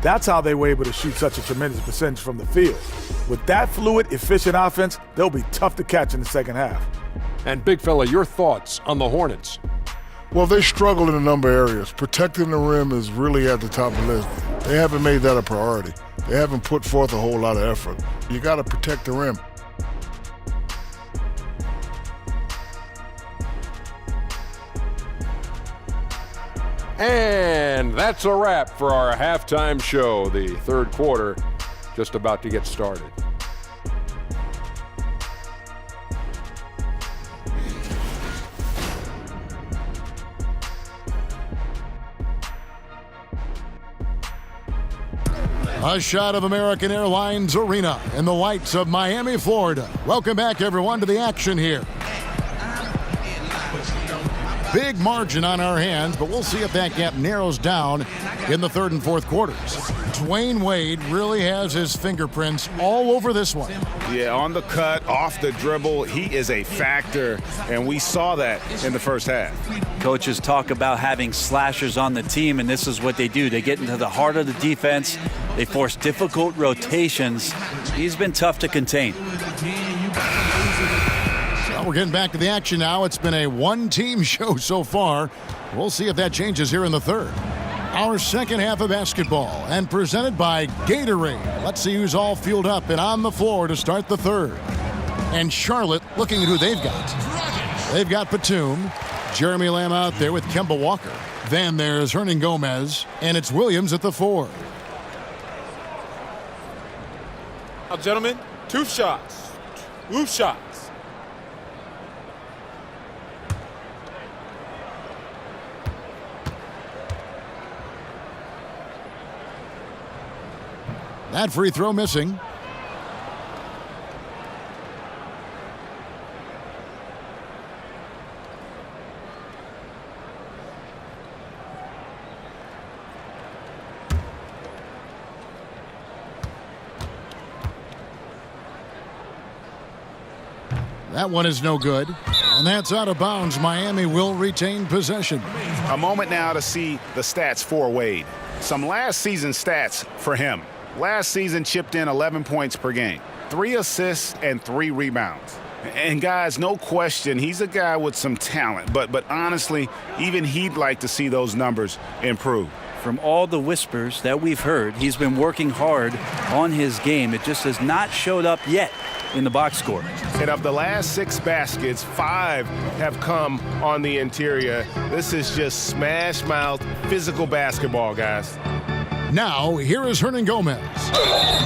That's how they were able to shoot such a tremendous percentage from the field. With that fluid, efficient offense, they'll be tough to catch in the second half. And Big Fella, your thoughts on the Hornets? Well, they struggle in a number of areas. Protecting the rim is really at the top of the list. They haven't made that a priority. They haven't put forth a whole lot of effort. You got to protect the rim. And that's a wrap for our halftime show. The third quarter just about to get started. A shot of American Airlines Arena in the lights of Miami, Florida. Welcome back, everyone, to the action here. Big margin on our hands, but we'll see if that gap narrows down in the third and fourth quarters. Dwayne Wade really has his fingerprints all over this one. Yeah, on the cut, off the dribble, he is a factor, and we saw that in the first half. Coaches talk about having slashers on the team, and this is what they do. They get into the heart of the defense. They force difficult rotations. He's been tough to contain. Well, we're getting back to the action now. It's been a one-team show so far. We'll see if that changes here in the third. Our second half of basketball, and presented by Gatorade. Let's see who's all fueled up and on the floor to start the third. And Charlotte looking at who they've got. They've got Batum, Jeremy Lamb out there with Kemba Walker. Then there's Hernan Gomez, and it's Williams at the 4. Now, gentlemen, two shots. Roof shots. That free throw missing. That one is no good. And that's out of bounds. Miami will retain possession. A moment now to see the stats for Wade. Some last season stats for him. Last season chipped in 11 points per game, 3 assists and 3 rebounds. And guys, no question, he's a guy with some talent, but honestly, even he'd like to see those numbers improve. From all the whispers that we've heard, he's been working hard on his game. It just has not showed up yet in the box score. And of the last 6 baskets, 5 have come on the interior. This is just smash mouth physical basketball, guys. Now, here is Hernan Gomez.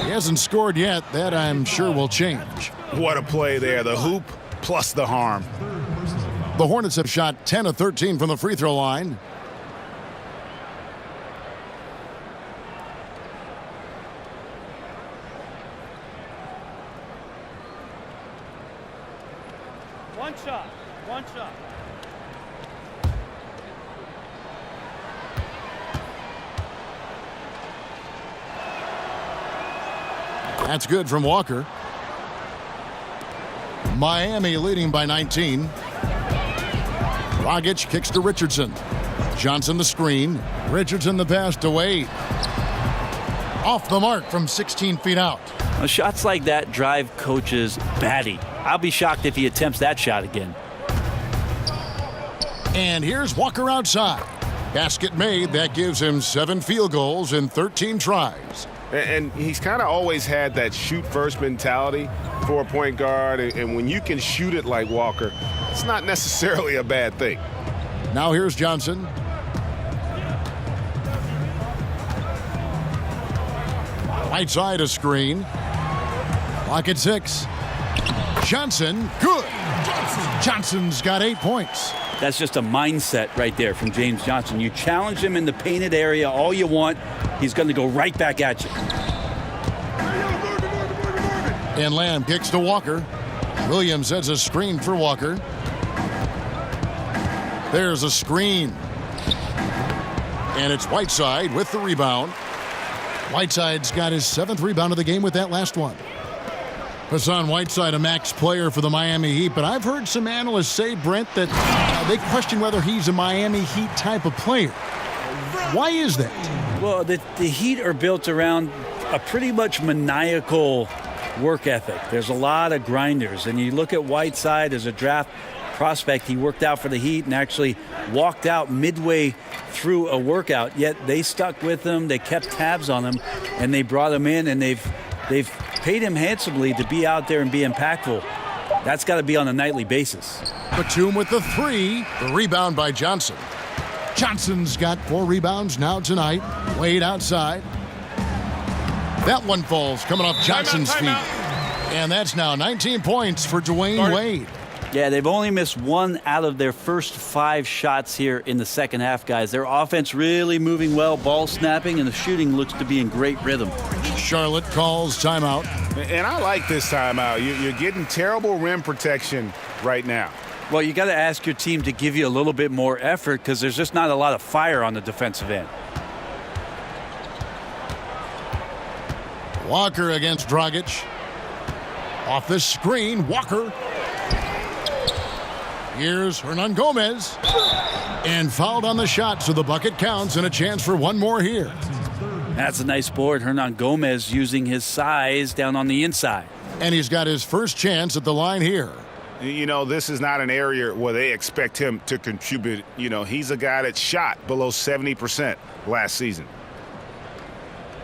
He hasn't scored yet. That, I'm sure, will change. What a play there. The hoop plus the harm. The Hornets have shot 10 of 13 from the free throw line. One shot. That's good from Walker. Miami leading by 19. Dragic kicks to Richardson. Johnson the screen. Richardson the pass to Wade. Off the mark from 16 feet out. Well, shots like that drive coaches batty. I'll be shocked if he attempts that shot again. And here's Walker outside. Basket made. That gives him 7 field goals in 13 tries. And he's kind of always had that shoot-first mentality for a point guard. And when you can shoot it like Walker, it's not necessarily a bad thing. Now here's Johnson. Right side a screen. Clock at 6. Johnson, good. Johnson's got 8 points. That's just a mindset right there from James Johnson. You challenge him in the painted area all you want, he's going to go right back at you. And Lamb kicks to Walker. Williams sets a screen for Walker. There's a screen. And it's Whiteside with the rebound. Whiteside's got his 7th rebound of the game with that last one. Hassan Whiteside, a max player for the Miami Heat, but I've heard some analysts say, Brent, that they question whether he's a Miami Heat type of player. Why is that? Well, the Heat are built around a pretty much maniacal work ethic. There's a lot of grinders, and you look at Whiteside as a draft prospect. He worked out for the Heat and actually walked out midway through a workout, yet they stuck with him, they kept tabs on him, and they brought him in, and they've paid him handsomely to be out there and be impactful. That's got to be on a nightly basis. Batum with the 3. The rebound by Johnson. Johnson's got 4 rebounds now tonight. Wade outside. That one falls coming off Johnson's feet. And that's now 19 points for Dwayne Wade. Yeah, they've only missed 1 out of their first 5 shots here in the second half, guys. Their offense really moving well, ball snapping, and the shooting looks to be in great rhythm. Charlotte calls timeout. And I like this timeout. You're getting terrible rim protection right now. Well, you got to ask your team to give you a little bit more effort because there's just not a lot of fire on the defensive end. Walker against Dragic. Off the screen, Walker. Here's Hernan Gomez. And fouled on the shot, so the bucket counts and a chance for one more here. That's a nice board. Hernan Gomez using his size down on the inside. And he's got his first chance at the line here. You know, this is not an area where they expect him to contribute. You know, he's a guy that shot below 70% last season.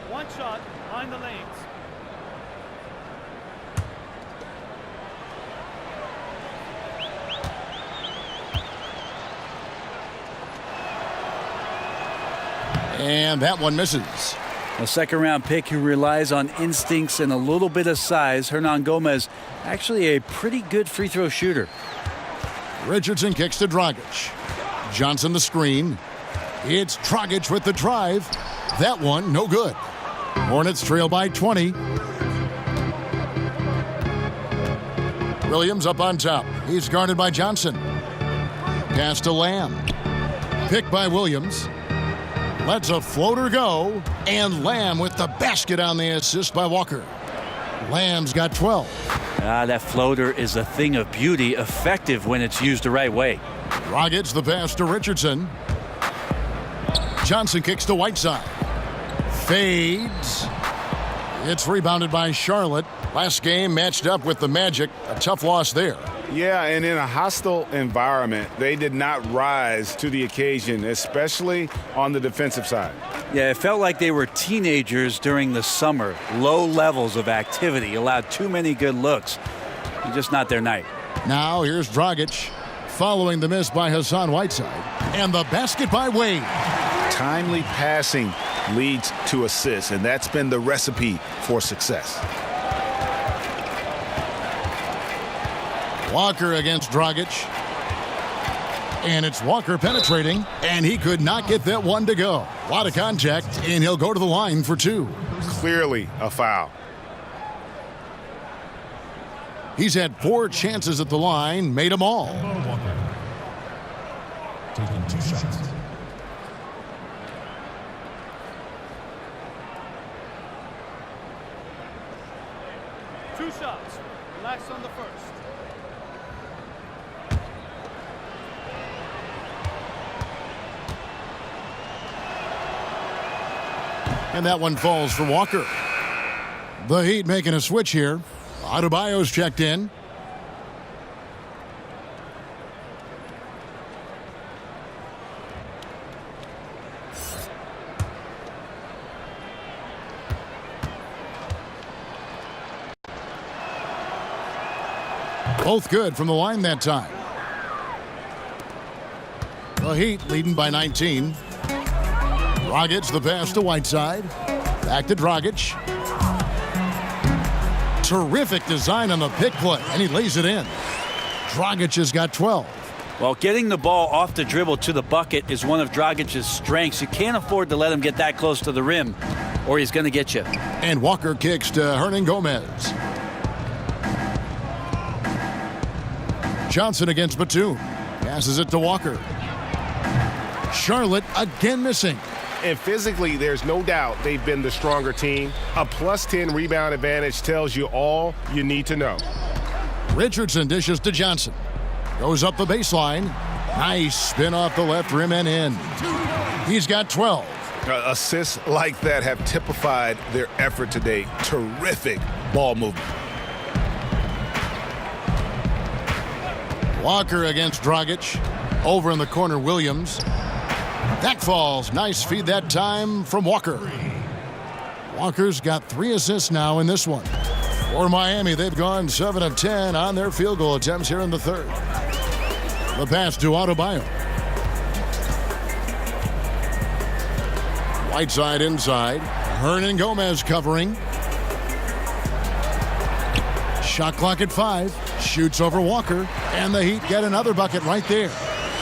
One shot behind the lanes. And that one misses. A second-round pick who relies on instincts and a little bit of size. Hernan Gomez, actually a pretty good free throw shooter. Richardson kicks to Dragic. Johnson the screen. It's Dragic with the drive. That one, no good. Hornets trail by 20. Williams up on top. He's guarded by Johnson. Pass to Lamb. Picked by Williams. Lets a floater go, and Lamb with the basket on the assist by Walker. Lamb's got 12. That floater is a thing of beauty, effective when it's used the right way. Dragic the pass to Richardson. Johnson kicks to Whiteside. Fades. It's rebounded by Charlotte. Last game matched up with the Magic. A tough loss there. Yeah, and in a hostile environment, they did not rise to the occasion, especially on the defensive side. Yeah, it felt like they were teenagers during the summer. Low levels of activity, allowed too many good looks. Just not their night. Now here's Dragic, following the miss by Hassan Whiteside. And the basket by Wade. Timely passing leads to assists, and that's been the recipe for success. Walker against Dragic. And it's Walker penetrating, and he could not get that one to go. A lot of contact, and he'll go to the line for 2. Clearly a foul. He's had 4 chances at the line, made them all. Walker taking 2 shots. Two shots. Relax on the first. And that one falls for Walker. The Heat making a switch here. Adebayo's checked in. Both good from the line that time. The Heat leading by 19. Dragic the pass to Whiteside. Back to Dragic. Terrific design on the pick play, and he lays it in. Dragic has got 12. Well, getting the ball off the dribble to the bucket is one of Dragic's strengths. You can't afford to let him get that close to the rim, or he's going to get you. And Walker kicks to Hernangomez. Johnson against Batum. Passes it to Walker. Charlotte again missing. And physically, there's no doubt they've been the stronger team. A +10 rebound advantage tells you all you need to know. Richardson dishes to Johnson. Goes up the baseline. Nice spin off the left rim and in. He's got 12. Assists like that have typified their effort today. Terrific ball movement. Walker against Dragic. Over in the corner, Williams. That falls. Nice feed that time from Walker. Walker's got 3 assists now in this one. For Miami, they've gone 7 of 10 on their field goal attempts here in the third. The pass to Adebayo. Whiteside inside. Hernangomez covering. Shot clock at 5. Shoots over Walker. And the Heat get another bucket right there.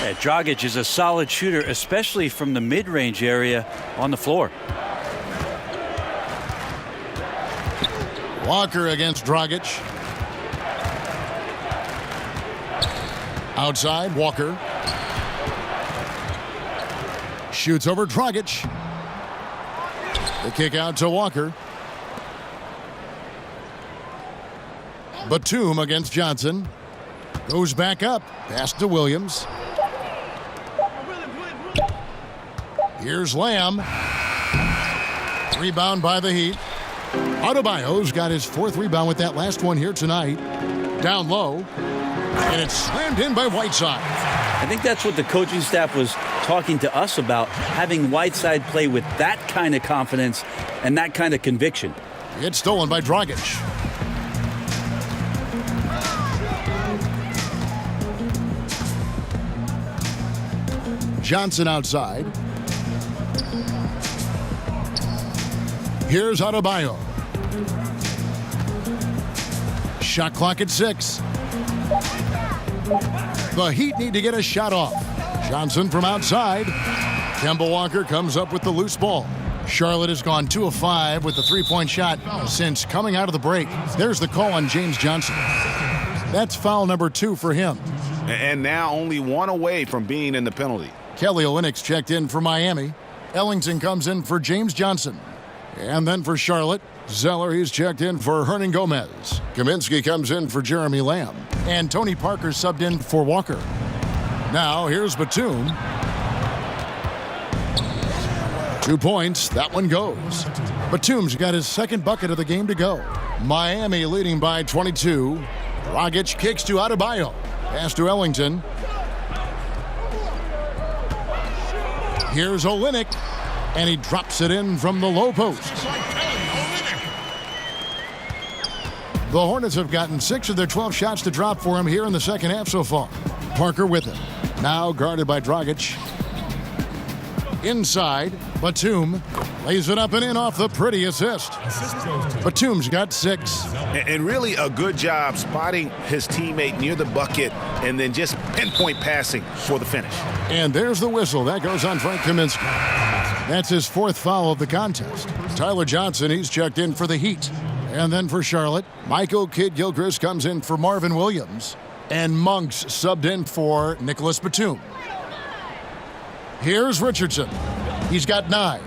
Yeah, Dragic is a solid shooter, especially from the mid-range area on the floor. Walker against Dragic. Outside, Walker. Shoots over Dragic. The kick out to Walker. Batum against Johnson. Goes back up. Pass to Williams. Here's Lamb. Rebound by the Heat. Adebayo's got his 4th rebound with that last one here tonight. Down low. And it's slammed in by Whiteside. I think that's what the coaching staff was talking to us about, having Whiteside play with that kind of confidence and that kind of conviction. It's stolen by Dragic. Johnson outside. Here's Adebayo. Shot clock at 6. The Heat need to get a shot off. Johnson from outside. Kemba Walker comes up with the loose ball. Charlotte has gone 2 of 5 with the 3-point shot since coming out of the break. There's the call on James Johnson. That's foul number 2 for him. And now only 1 away from being in the penalty. Kelly Olynyk's checked in for Miami. Ellington comes in for James Johnson. And then for Charlotte, Zeller, he's checked in for Hernangomez. Kaminsky comes in for Jeremy Lamb. And Tony Parker subbed in for Walker. Now here's Batum. 2 points. That one goes. Batum's got his 2nd bucket of the game to go. Miami leading by 22. Dragic kicks to Adebayo. Pass to Ellington. Here's Olynyk. And he drops it in from the low post. The Hornets have gotten 6 of their 12 shots to drop for him here in the second half so far. Parker with him. Now guarded by Dragic. Inside, Batum lays it up and in off the pretty assist. Batum's got 6. And really a good job spotting his teammate near the bucket and then just pinpoint passing for the finish. And there's the whistle. That goes on Frank Kaminsky. That's his 4th foul of the contest. Tyler Johnson, he's checked in for the Heat. And then for Charlotte, Michael Kidd-Gilchrist comes in for Marvin Williams. And Monks subbed in for Nicholas Batum. Here's Richardson. He's got 9.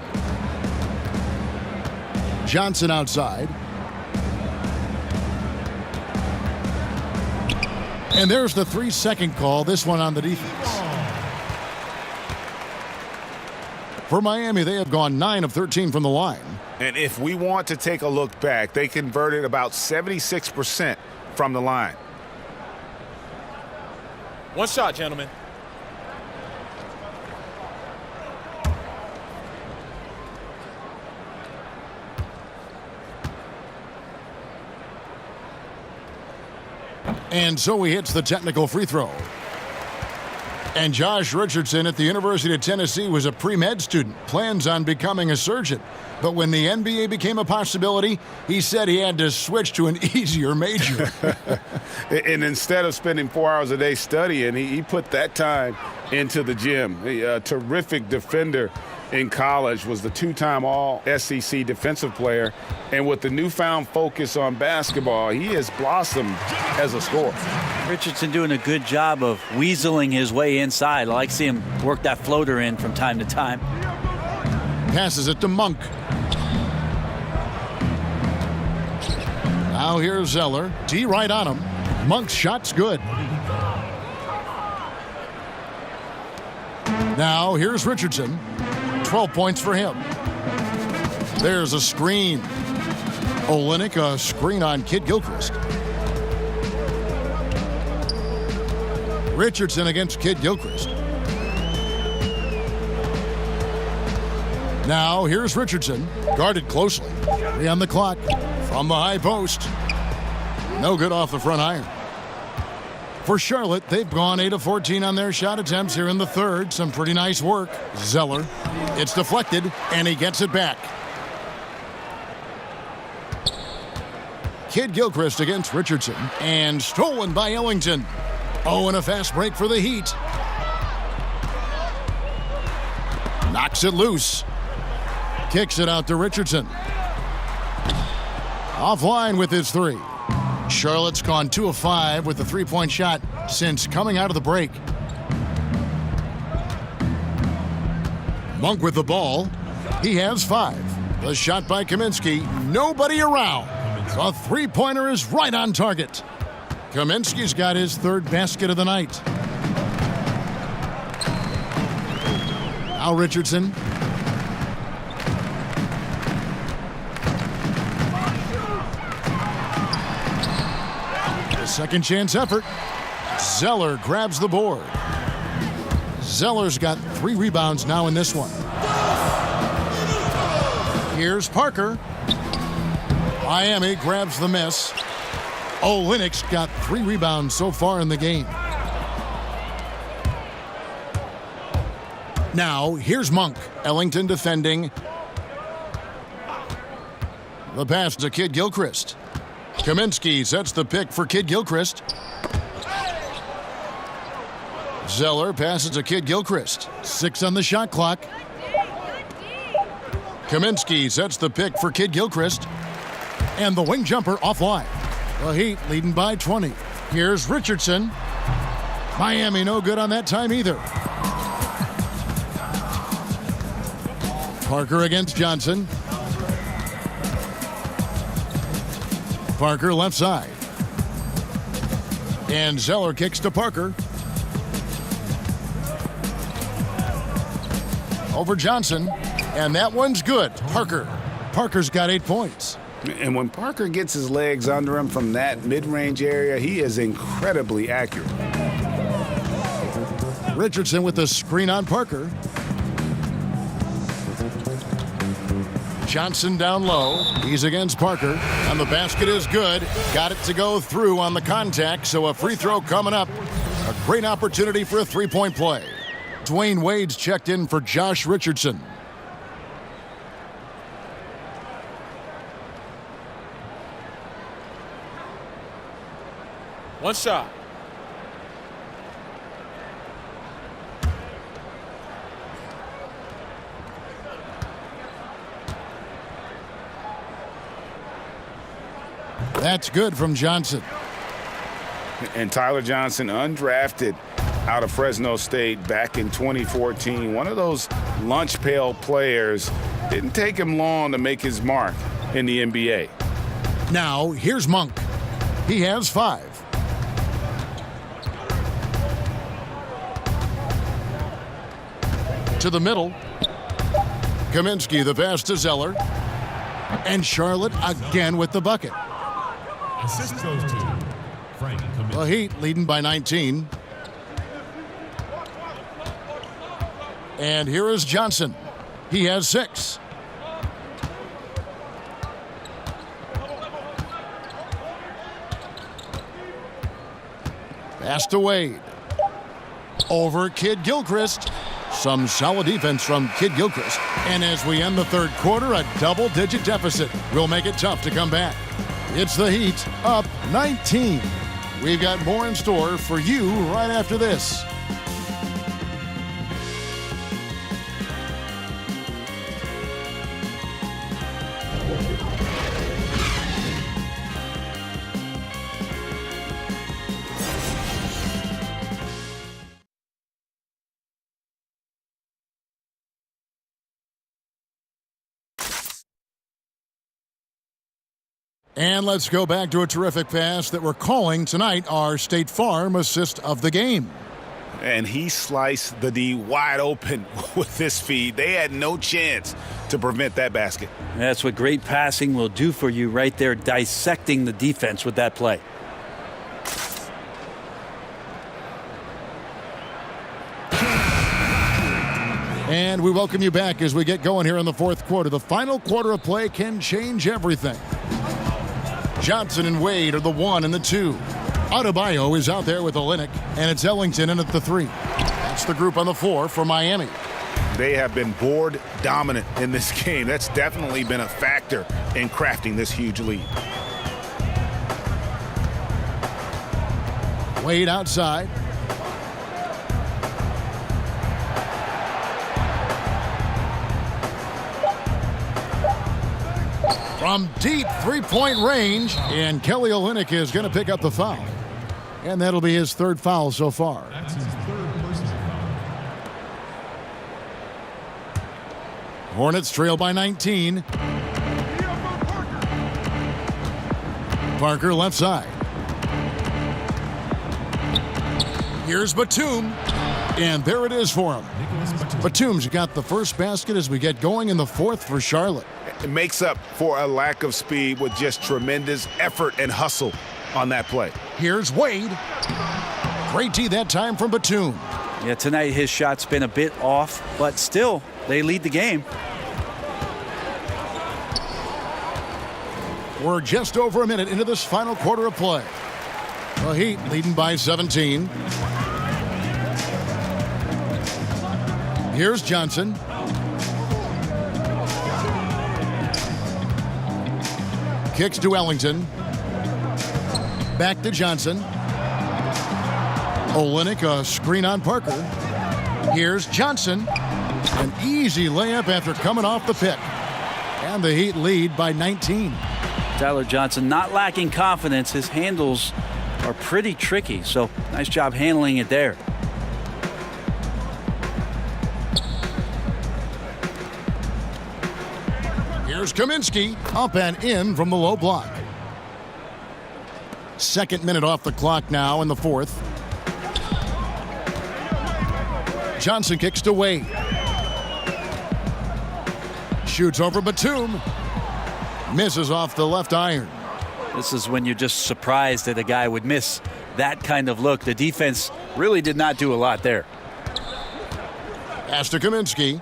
Johnson outside. And there's the 3-second call, this one on the defense. For Miami, they have gone 9 of 13 from the line. And if we want to take a look back, they converted about 76% from the line. One shot, gentlemen. And so he hits the technical free throw. And Josh Richardson at the University of Tennessee was a pre-med student, plans on becoming a surgeon. But when the NBA became a possibility, he said he had to switch to an easier major. And instead of spending 4 hours a day studying, he put that time into the gym. A terrific defender in college, was the 2-time All-SEC defensive player. And with the newfound focus on basketball, he has blossomed as a scorer. Richardson doing a good job of weaseling his way inside. I like seeing him work that floater in from time to time. Passes it to Monk. Now here's Zeller. D right on him. Monk's shot's good. Now here's Richardson. 12 points for him. There's a screen. Olynyk, a screen on Kid Gilchrist. Richardson against Kid Gilchrist. Now here's Richardson, guarded closely. 3 on the clock from the high post. No good off the front iron. For Charlotte, they've gone 8 of 14 on their shot attempts here in the third. Some pretty nice work. Zeller. It's deflected, and he gets it back. Kid Gilchrist against Richardson. And stolen by Ellington. Oh, and a fast break for the Heat. Knocks it loose. Kicks it out to Richardson. Offline with his 3. Charlotte's gone 2 of 5 with the 3-point shot since coming out of the break. Monk with the ball. He has 5. The shot by Kaminsky. Nobody around. The 3-pointer is right on target. Kaminsky's got his 3rd basket of the night. Now Richardson. Second chance effort. Zeller grabs the board. Zeller's got 3 rebounds now in this one. Here's Parker. Miami grabs the miss. Olynyk's got 3 rebounds so far in the game. Now here's Monk. Ellington defending. The pass to Kid Gilchrist. Kaminsky sets the pick for Kid Gilchrist. Zeller passes to Kid Gilchrist. 6 on the shot clock. Kaminsky sets the pick for Kid Gilchrist. And the wing jumper offline. The Heat leading by 20. Here's Richardson. Miami no good on that time either. Parker against Johnson. Parker left side. And Zeller kicks to Parker. Over Johnson. And that one's good. Parker. Parker's got 8 points. And when Parker gets his legs under him from that mid-range area, he is incredibly accurate. Richardson with the screen on Parker. Johnson down low. He's against Parker. And the basket is good. Got it to go through on the contact, so a free throw coming up. A great opportunity for a 3-point play. Dwayne Wade's checked in for Josh Richardson. One shot. That's good from Johnson. And Tyler Johnson, undrafted out of Fresno State back in 2014. One of those lunch pail players. Didn't take him long to make his mark in the NBA. Now, here's Monk. He has 5. To the middle. Kaminsky the pass to Zeller. And Charlotte again with the bucket. Assist goes to Frank Kaminsky. The Heat leading by 19. And here is Johnson. He has 6. Pass to Wade. Over Kid Gilchrist. Some solid defense from Kid Gilchrist. And as we end the third quarter, a double-digit deficit will make it tough to come back. It's the Heat up 19. We've got more in store for you right after this. And let's go back to a terrific pass that we're calling tonight our State Farm assist of the game. And he sliced the D wide open with this feed. They had no chance to prevent that basket. That's what great passing will do for you right there, dissecting the defense with that play. And we welcome you back as we get going here in the fourth quarter. The final quarter of play can change everything. Johnson and Wade are the 1 and the 2. Adebayo is out there with Olynyk, and it's Ellington in at the 3. That's the group on the floor for Miami. They have been board dominant in this game. That's definitely been a factor in crafting this huge lead. Wade outside. From deep three-point range, and Kelly Olynyk is going to pick up the foul. And that'll be his 3rd foul so far. That's his 3rd personal foul. Hornets trail by 19. Parker left side. Here's Batum. And there it is for him. Batum's got the first basket as we get going in the 4th for Charlotte. It makes up for a lack of speed with just tremendous effort and hustle on that play. Here's Wade. Great D that time from Batum. Yeah, tonight his shot's been a bit off, but still, they lead the game. We're just over a minute into this final quarter of play. The Heat leading by 17. Here's Johnson. Kicks to Ellington. Back to Johnson. Olynyk, a screen on Parker. Here's Johnson. An easy layup after coming off the pick. And the Heat lead by 19. Tyler Johnson not lacking confidence. His handles are pretty tricky, so nice job handling it there. Here's Kaminsky, up and in from the low block. 2nd minute off the clock now in the 4th. Johnson kicks to Wade. Shoots over Batum. Misses off the left iron. This is when you're just surprised that a guy would miss that kind of look. The defense really did not do a lot there. Pass to Kaminsky.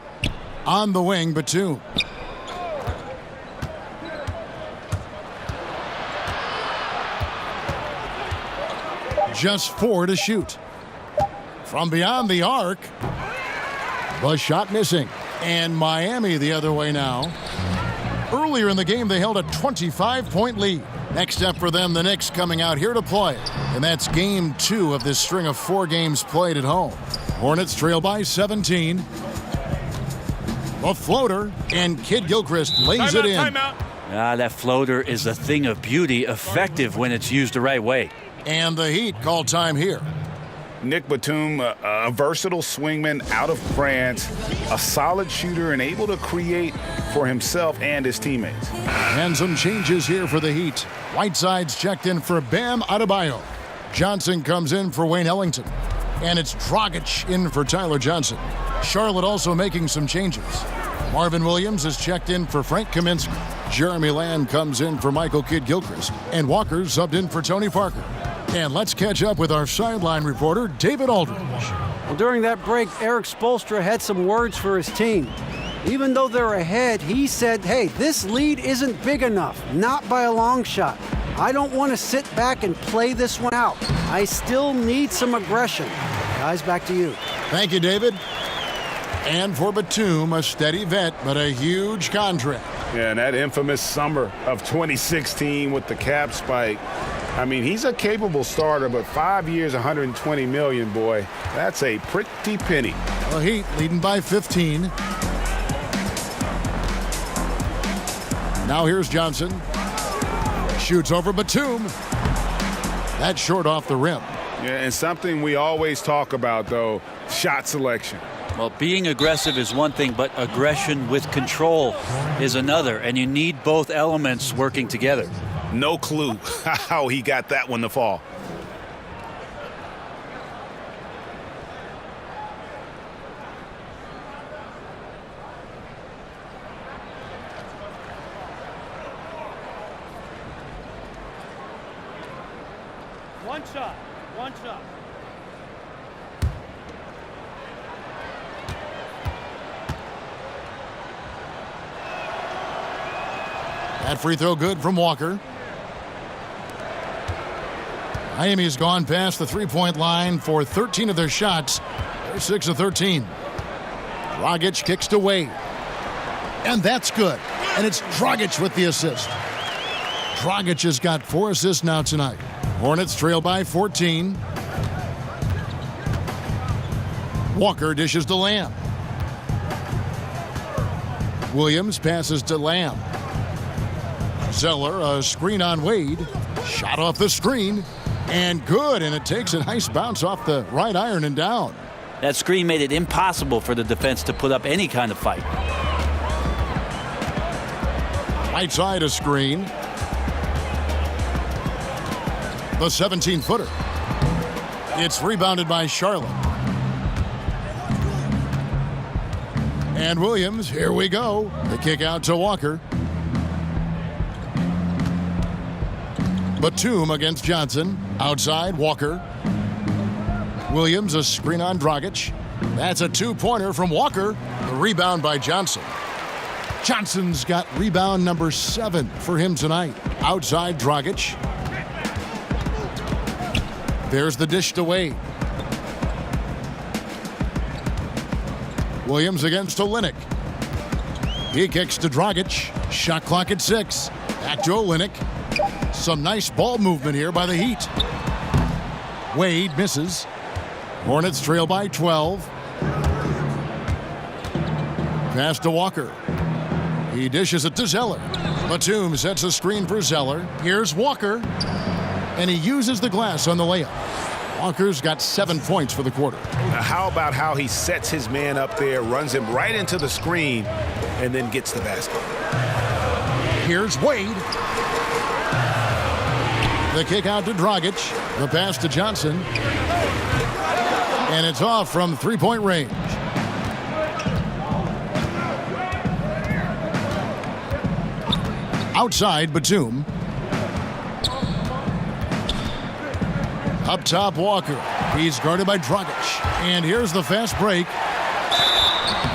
On the wing, Batum. Just 4 to shoot. From beyond the arc. The shot missing. And Miami the other way now. Earlier in the game, they held a 25-point lead. Next up for them, the Knicks coming out here to play. And that's game 2 of this string of 4 games played at home. Hornets trail by 17. A floater, and Kid Gilchrist lays it in. That floater is a thing of beauty, effective when it's used the right way. And the Heat call time here. Nick Batum, a versatile swingman out of France, a solid shooter and able to create for himself and his teammates. And some changes here for the Heat. Whiteside's checked in for Bam Adebayo. Johnson comes in for Wayne Ellington. And it's Dragic in for Tyler Johnson. Charlotte also making some changes. Marvin Williams is checked in for Frank Kaminsky. Jeremy Lamb comes in for Michael Kidd-Gilchrist. And Walker subbed in for Tony Parker. And let's catch up with our sideline reporter, David Aldridge. Well, during that break, Eric Spoelstra had some words for his team. Even though they're ahead, he said, hey, this lead isn't big enough, not by a long shot. I don't want to sit back and play this one out. I still need some aggression. Guys, back to you. Thank you, David. And for Batum, a steady vet, but a huge contract. Yeah, and that infamous summer of 2016 with the cap spike. I mean, he's a capable starter, but 5 years, $120 million, boy. That's a pretty penny. The Heat leading by 15. Now here's Johnson. Shoots over Batum. That's short off the rim. Yeah, and something we always talk about, though, shot selection. Well, being aggressive is one thing, but aggression with control is another, and you need both elements working together. No clue how he got that one to fall. One shot. One shot. That free throw good from Walker. Miami's gone past the three-point line for 13 of their shots. They're 6 of 13. Dragic kicks to Wade. And that's good. And it's Dragic with the assist. Dragic has got 4 assists now tonight. Hornets trail by 14. Walker dishes to Lamb. Williams passes to Lamb. Zeller, a screen on Wade. Shot off the screen. And good. And it takes a nice bounce off the right iron and down. That screen made it impossible for the defense to put up any kind of fight. Right side a screen. The 17-footer. It's rebounded by Charlotte. And Williams, here we go. The kick out to Walker. Batum against Johnson. Outside, Walker. Williams, a screen on Dragic. That's a two-pointer from Walker. The rebound by Johnson. Johnson's got rebound number 7 for him tonight. Outside, Dragic. There's the dish to Wade. Williams against Olynyk. He kicks to Dragic. Shot clock at 6. Back to Olynyk. Some nice ball movement here by the Heat. Wade misses. Hornets trail by 12. Pass to Walker. He dishes it to Zeller. Batum sets a screen for Zeller. Here's Walker. And he uses the glass on the layup. Walker's got 7 points for the quarter. Now, how about how he sets his man up there, runs him right into the screen, and then gets the basket? Here's Wade. The kick out to Dragic. The pass to Johnson. And it's off from three-point range. Outside, Batum. Up top, Walker. He's guarded by Dragic. And here's the fast break.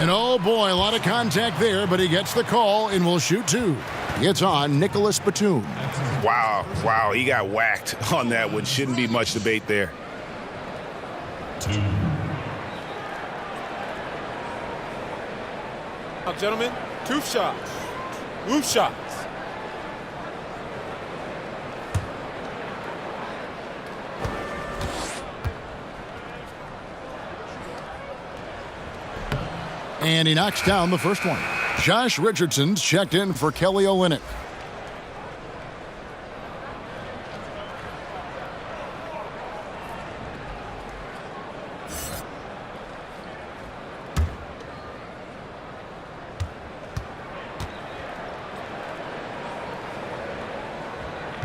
And oh boy, a lot of contact there, but he gets the call and will shoot 2. It's on Nicholas Batum. Wow, he got whacked on that one. Shouldn't be much debate there. 2. Now, gentlemen, 2 shots. 2 shots. And he knocks down the first one. Josh Richardson's checked in for Kelly Olynyk.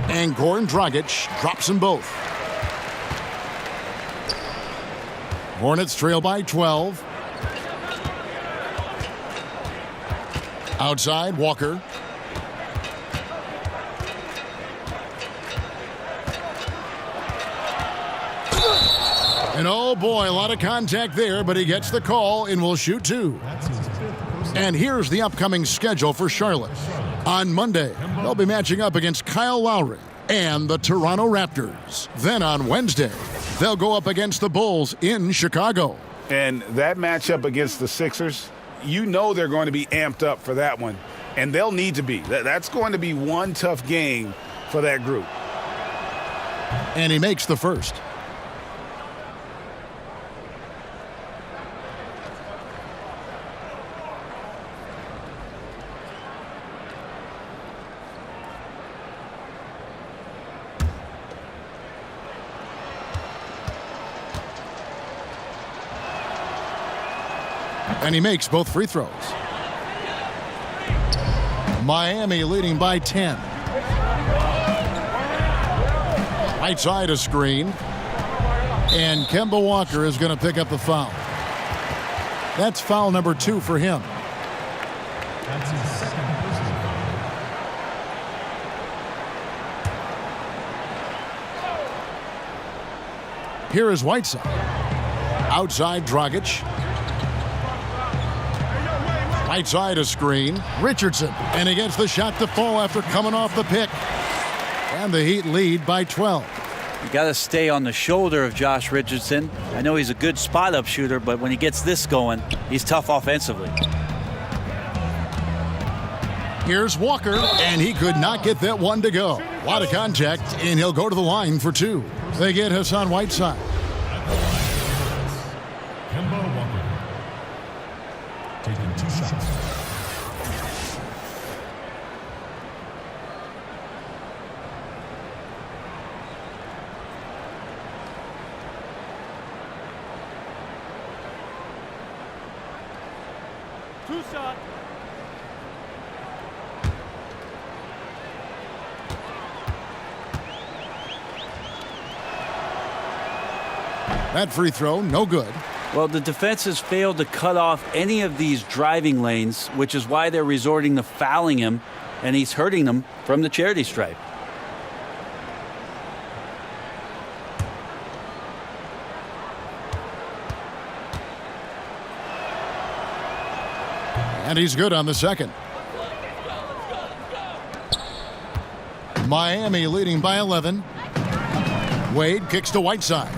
And Goran Dragic drops them both. Hornets trail by 12. Outside, Walker. And oh boy, a lot of contact there, but he gets the call and will shoot 2. And here's the upcoming schedule for Charlotte. On Monday, they'll be matching up against Kyle Lowry and the Toronto Raptors. Then on Wednesday, they'll go up against the Bulls in Chicago. And that matchup against the Sixers, you know they're going to be amped up for that one. And they'll need to be. That's going to be one tough game for that group. And he makes the first. And he makes both free throws. Miami leading by 10. Right side a screen. And Kemba Walker is going to pick up the foul. That's foul number 2 for him. That's his second personal foul. Here is Whiteside. Outside Dragic. Right side a screen. Richardson. And he gets the shot to fall after coming off the pick. And the Heat lead by 12. You got to stay on the shoulder of Josh Richardson. I know he's a good spot-up shooter, but when he gets this going, he's tough offensively. Here's Walker, and he could not get that one to go. A lot of contact, and he'll go to the line for 2. They get Hassan Whiteside. Kemba Walker. Taking 2 shots. Two shot. That free throw, no good. Well, the defense has failed to cut off any of these driving lanes, which is why they're resorting to fouling him, and he's hurting them from the charity stripe. And he's good on the second. Miami leading by 11. Wade kicks to Whiteside.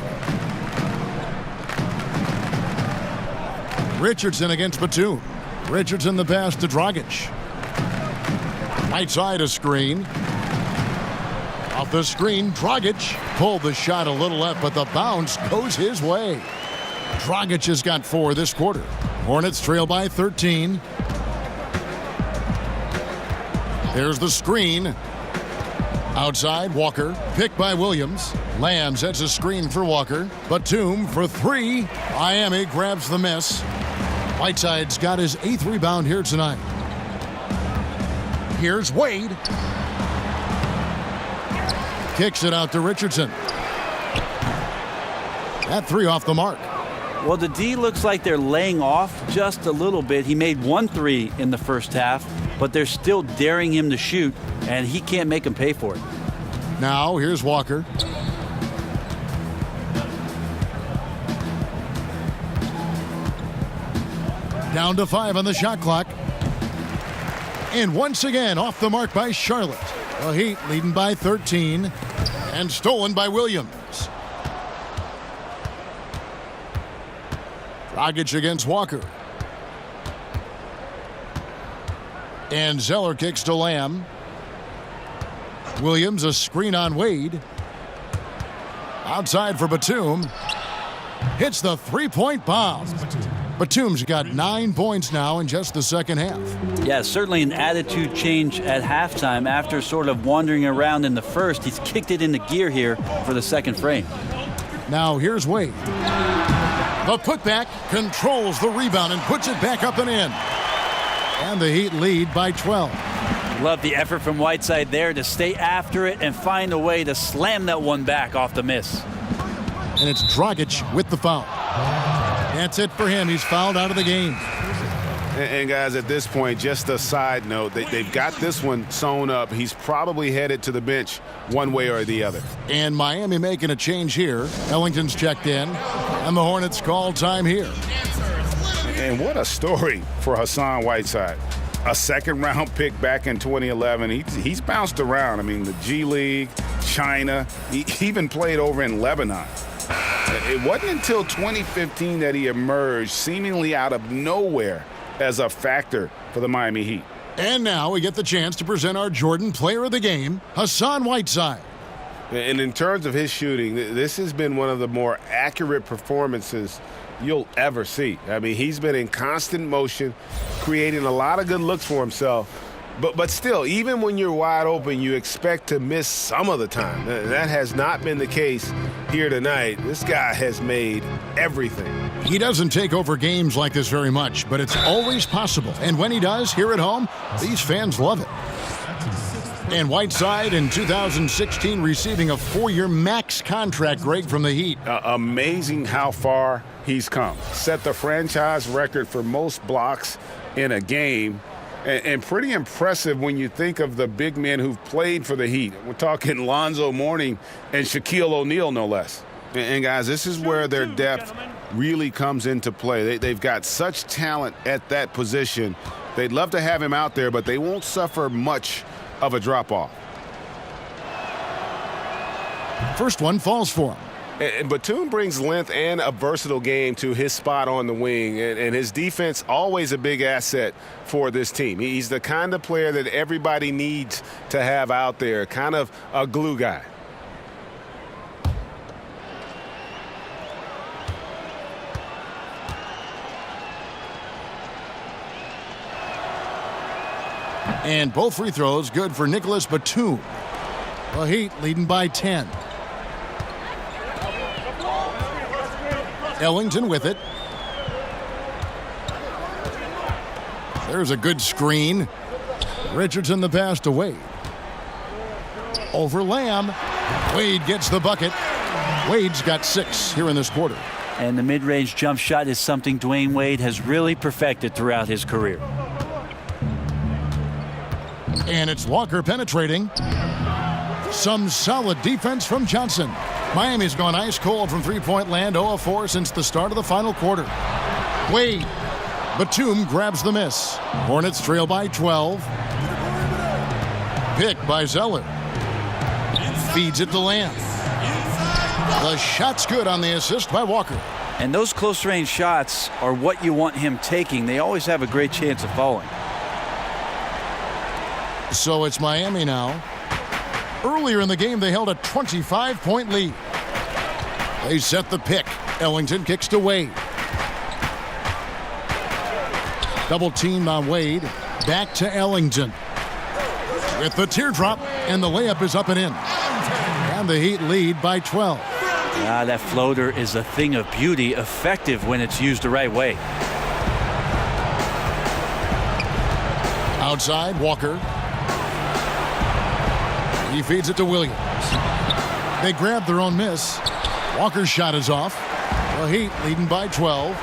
Richardson against Batum. Richardson the pass to Dragic. Right side a screen. Off the screen, Dragic pulled the shot a little left, but the bounce goes his way. Dragic has got 4 this quarter. Hornets trail by 13. There's the screen. Outside, Walker. Picked by Williams. Lamb sets a screen for Walker. Batum for 3. Miami grabs the miss. Whiteside's got his 8th rebound here tonight. Here's Wade. Kicks it out to Richardson. That 3 off the mark. Well, the D looks like they're laying off just a little bit. He made 1 3 in the first half, but they're still daring him to shoot, and he can't make him pay for it. Now, here's Walker. Down to 5 on the shot clock. And once again, off the mark by Charlotte. The Heat leading by 13 and stolen by Williams. Dragic against Walker. And Zeller kicks to Lamb. Williams a screen on Wade. Outside for Batum. Hits the 3-point bomb. Batum's got 9 points now in just the second half. Yeah, certainly an attitude change at halftime. After sort of wandering around in the first, he's kicked it into gear here for the second frame. Now here's Wade. The putback controls the rebound and puts it back up and in. And the Heat lead by 12. Love the effort from Whiteside there to stay after it and find a way to slam that one back off the miss. And it's Dragic with the foul. That's it for him. He's fouled out of the game. And guys, at this point, just a side note, they've got this one sewn up. He's probably headed to the bench one way or the other. And Miami making a change here. Ellington's checked in, and the Hornets call time here. And what a story for Hassan Whiteside. A second-round pick back in 2011. He's bounced around. I mean, the G League, China. He even played over in Lebanon. It wasn't until 2015 that he emerged seemingly out of nowhere as a factor for the Miami Heat. And now we get the chance to present our Jordan Player of the Game, Hassan Whiteside. And in terms of his shooting, this has been one of the more accurate performances you'll ever see. I mean, he's been in constant motion, creating a lot of good looks for himself. But still, even when you're wide open, you expect to miss some of the time. That has not been the case here tonight. This guy has made everything. He doesn't take over games like this very much, but it's always possible. And when he does, here at home, these fans love it. And Whiteside in 2016 receiving a 4-year max contract, Greg, from the Heat. Amazing how far he's come. Set the franchise record for most blocks in a game. And pretty impressive when you think of the big men who've played for the Heat. We're talking Lonzo Mourning and Shaquille O'Neal, no less. And guys, this is where their depth really comes into play. They've got such talent at that position. They'd love to have him out there, but they won't suffer much of a drop-off. First one falls for him. And Batum brings length and a versatile game to his spot on the wing, and his defense always a big asset for this team. He's the kind of player that everybody needs to have out there, kind of a glue guy. And both free throws good for Nicholas Batum. The Heat leading by 10. Ellington with it. There's a good screen. Richardson the pass to Wade. Over Lamb. Wade gets the bucket. Wade's got 6 here in this quarter. And the mid-range jump shot is something Dwayne Wade has really perfected throughout his career. And it's Walker penetrating. Some solid defense from Johnson. Miami's gone ice cold from three-point land, 0 of 4 since the start of the final quarter. Wade. Batum grabs the miss. Hornets trail by 12. Pick by Zeller. Feeds it to Lamb. The shot's good on the assist by Walker. And those close-range shots are what you want him taking. They always have a great chance of falling. So it's Miami now. Earlier in the game, they held a 25-point lead. They set the pick. Ellington kicks to Wade. Double teamed on Wade. Back to Ellington. With the teardrop, and the layup is up and in. And the Heat lead by 12. That floater is a thing of beauty, effective when it's used the right way. Outside, Walker. He feeds it to Williams. They grab their own miss. Walker's shot is off. The Heat leading by 12.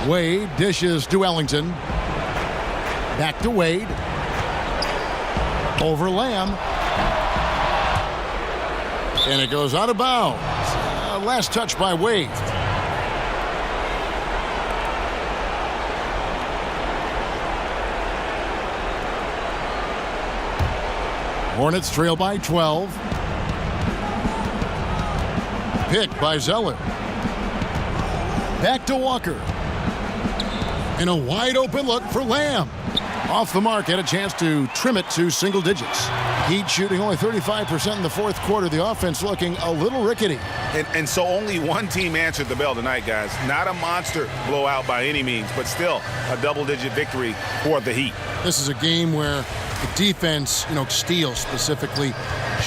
Wade dishes to Ellington. Back to Wade. Over Lamb. And it goes out of bounds. Last touch by Wade. Hornets trail by 12. Pick by Zeller. Back to Walker. And a wide open look for Lamb. Off the mark, had a chance to trim it to single digits. Heat shooting only 35% in the fourth quarter. The offense looking a little rickety. And so only one team answered the bell tonight, guys. Not a monster blowout by any means, but still a double-digit victory for the Heat. This is a game where the defense, steals specifically,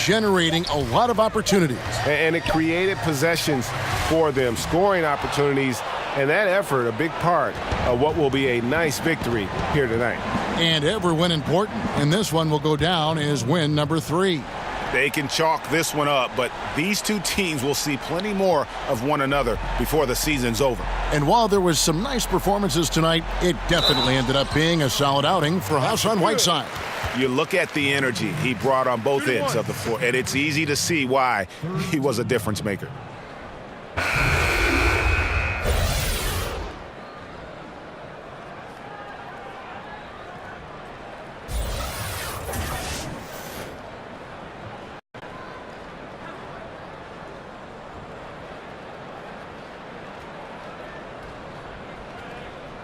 generating a lot of opportunities. And it created possessions for them, scoring opportunities, and that effort a big part of what will be a nice victory here tonight. And every win important, and this one will go down as win number 3. They can chalk this one up, but these two teams will see plenty more of one another before the season's over. And while there was some nice performances tonight, it definitely ended up being a solid outing for Hassan Whiteside. You look at the energy he brought on both ends of the floor, and it's easy to see why he was a difference maker.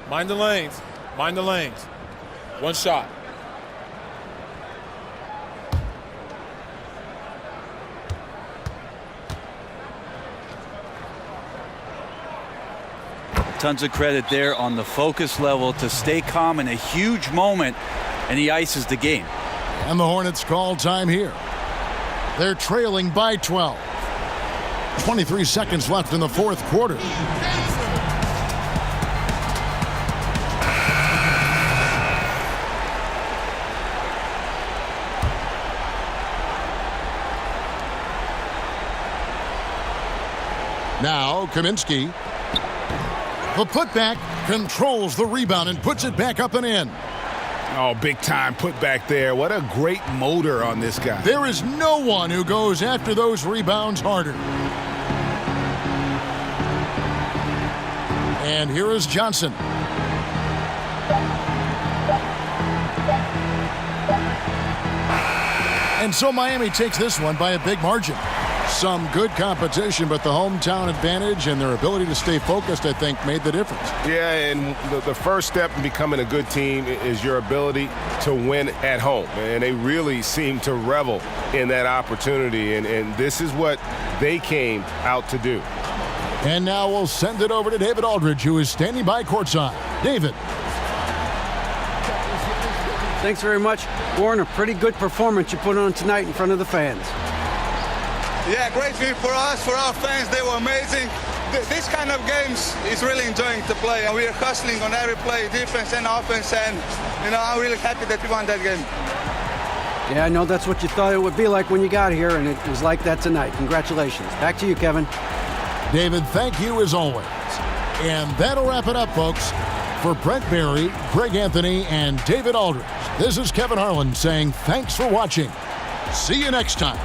Mind the lanes. Mind the lanes. One shot. Tons of credit there on the focus level to stay calm in a huge moment, and he ices the game. And the Hornets call time here. They're trailing by 12. 23 seconds left in the fourth quarter. Now, Kaminsky. The putback controls the rebound and puts it back up and in. Oh, big time putback there. What a great motor on this guy. There is no one who goes after those rebounds harder. And here is Johnson. And so Miami takes this one by a big margin. Some good competition, but the hometown advantage and their ability to stay focused, I think, made the difference. Yeah, and the first step in becoming a good team is your ability to win at home. And they really seem to revel in that opportunity, and this is what they came out to do. And now we'll send it over to David Aldridge, who is standing by courtside. David. Thanks very much. Warren, a pretty good performance you put on tonight in front of the fans. Yeah, great win for us, for our fans. They were amazing. This kind of games is really enjoying to play, and we are hustling on every play, defense and offense, and I'm really happy that we won that game. Yeah, I know that's what you thought it would be like when you got here, and it was like that tonight. Congratulations. Back to you, Kevin. David, thank you as always. And that'll wrap it up, folks. For Brent Barry, Greg Anthony, and David Aldridge, this is Kevin Harlan saying thanks for watching. See you next time.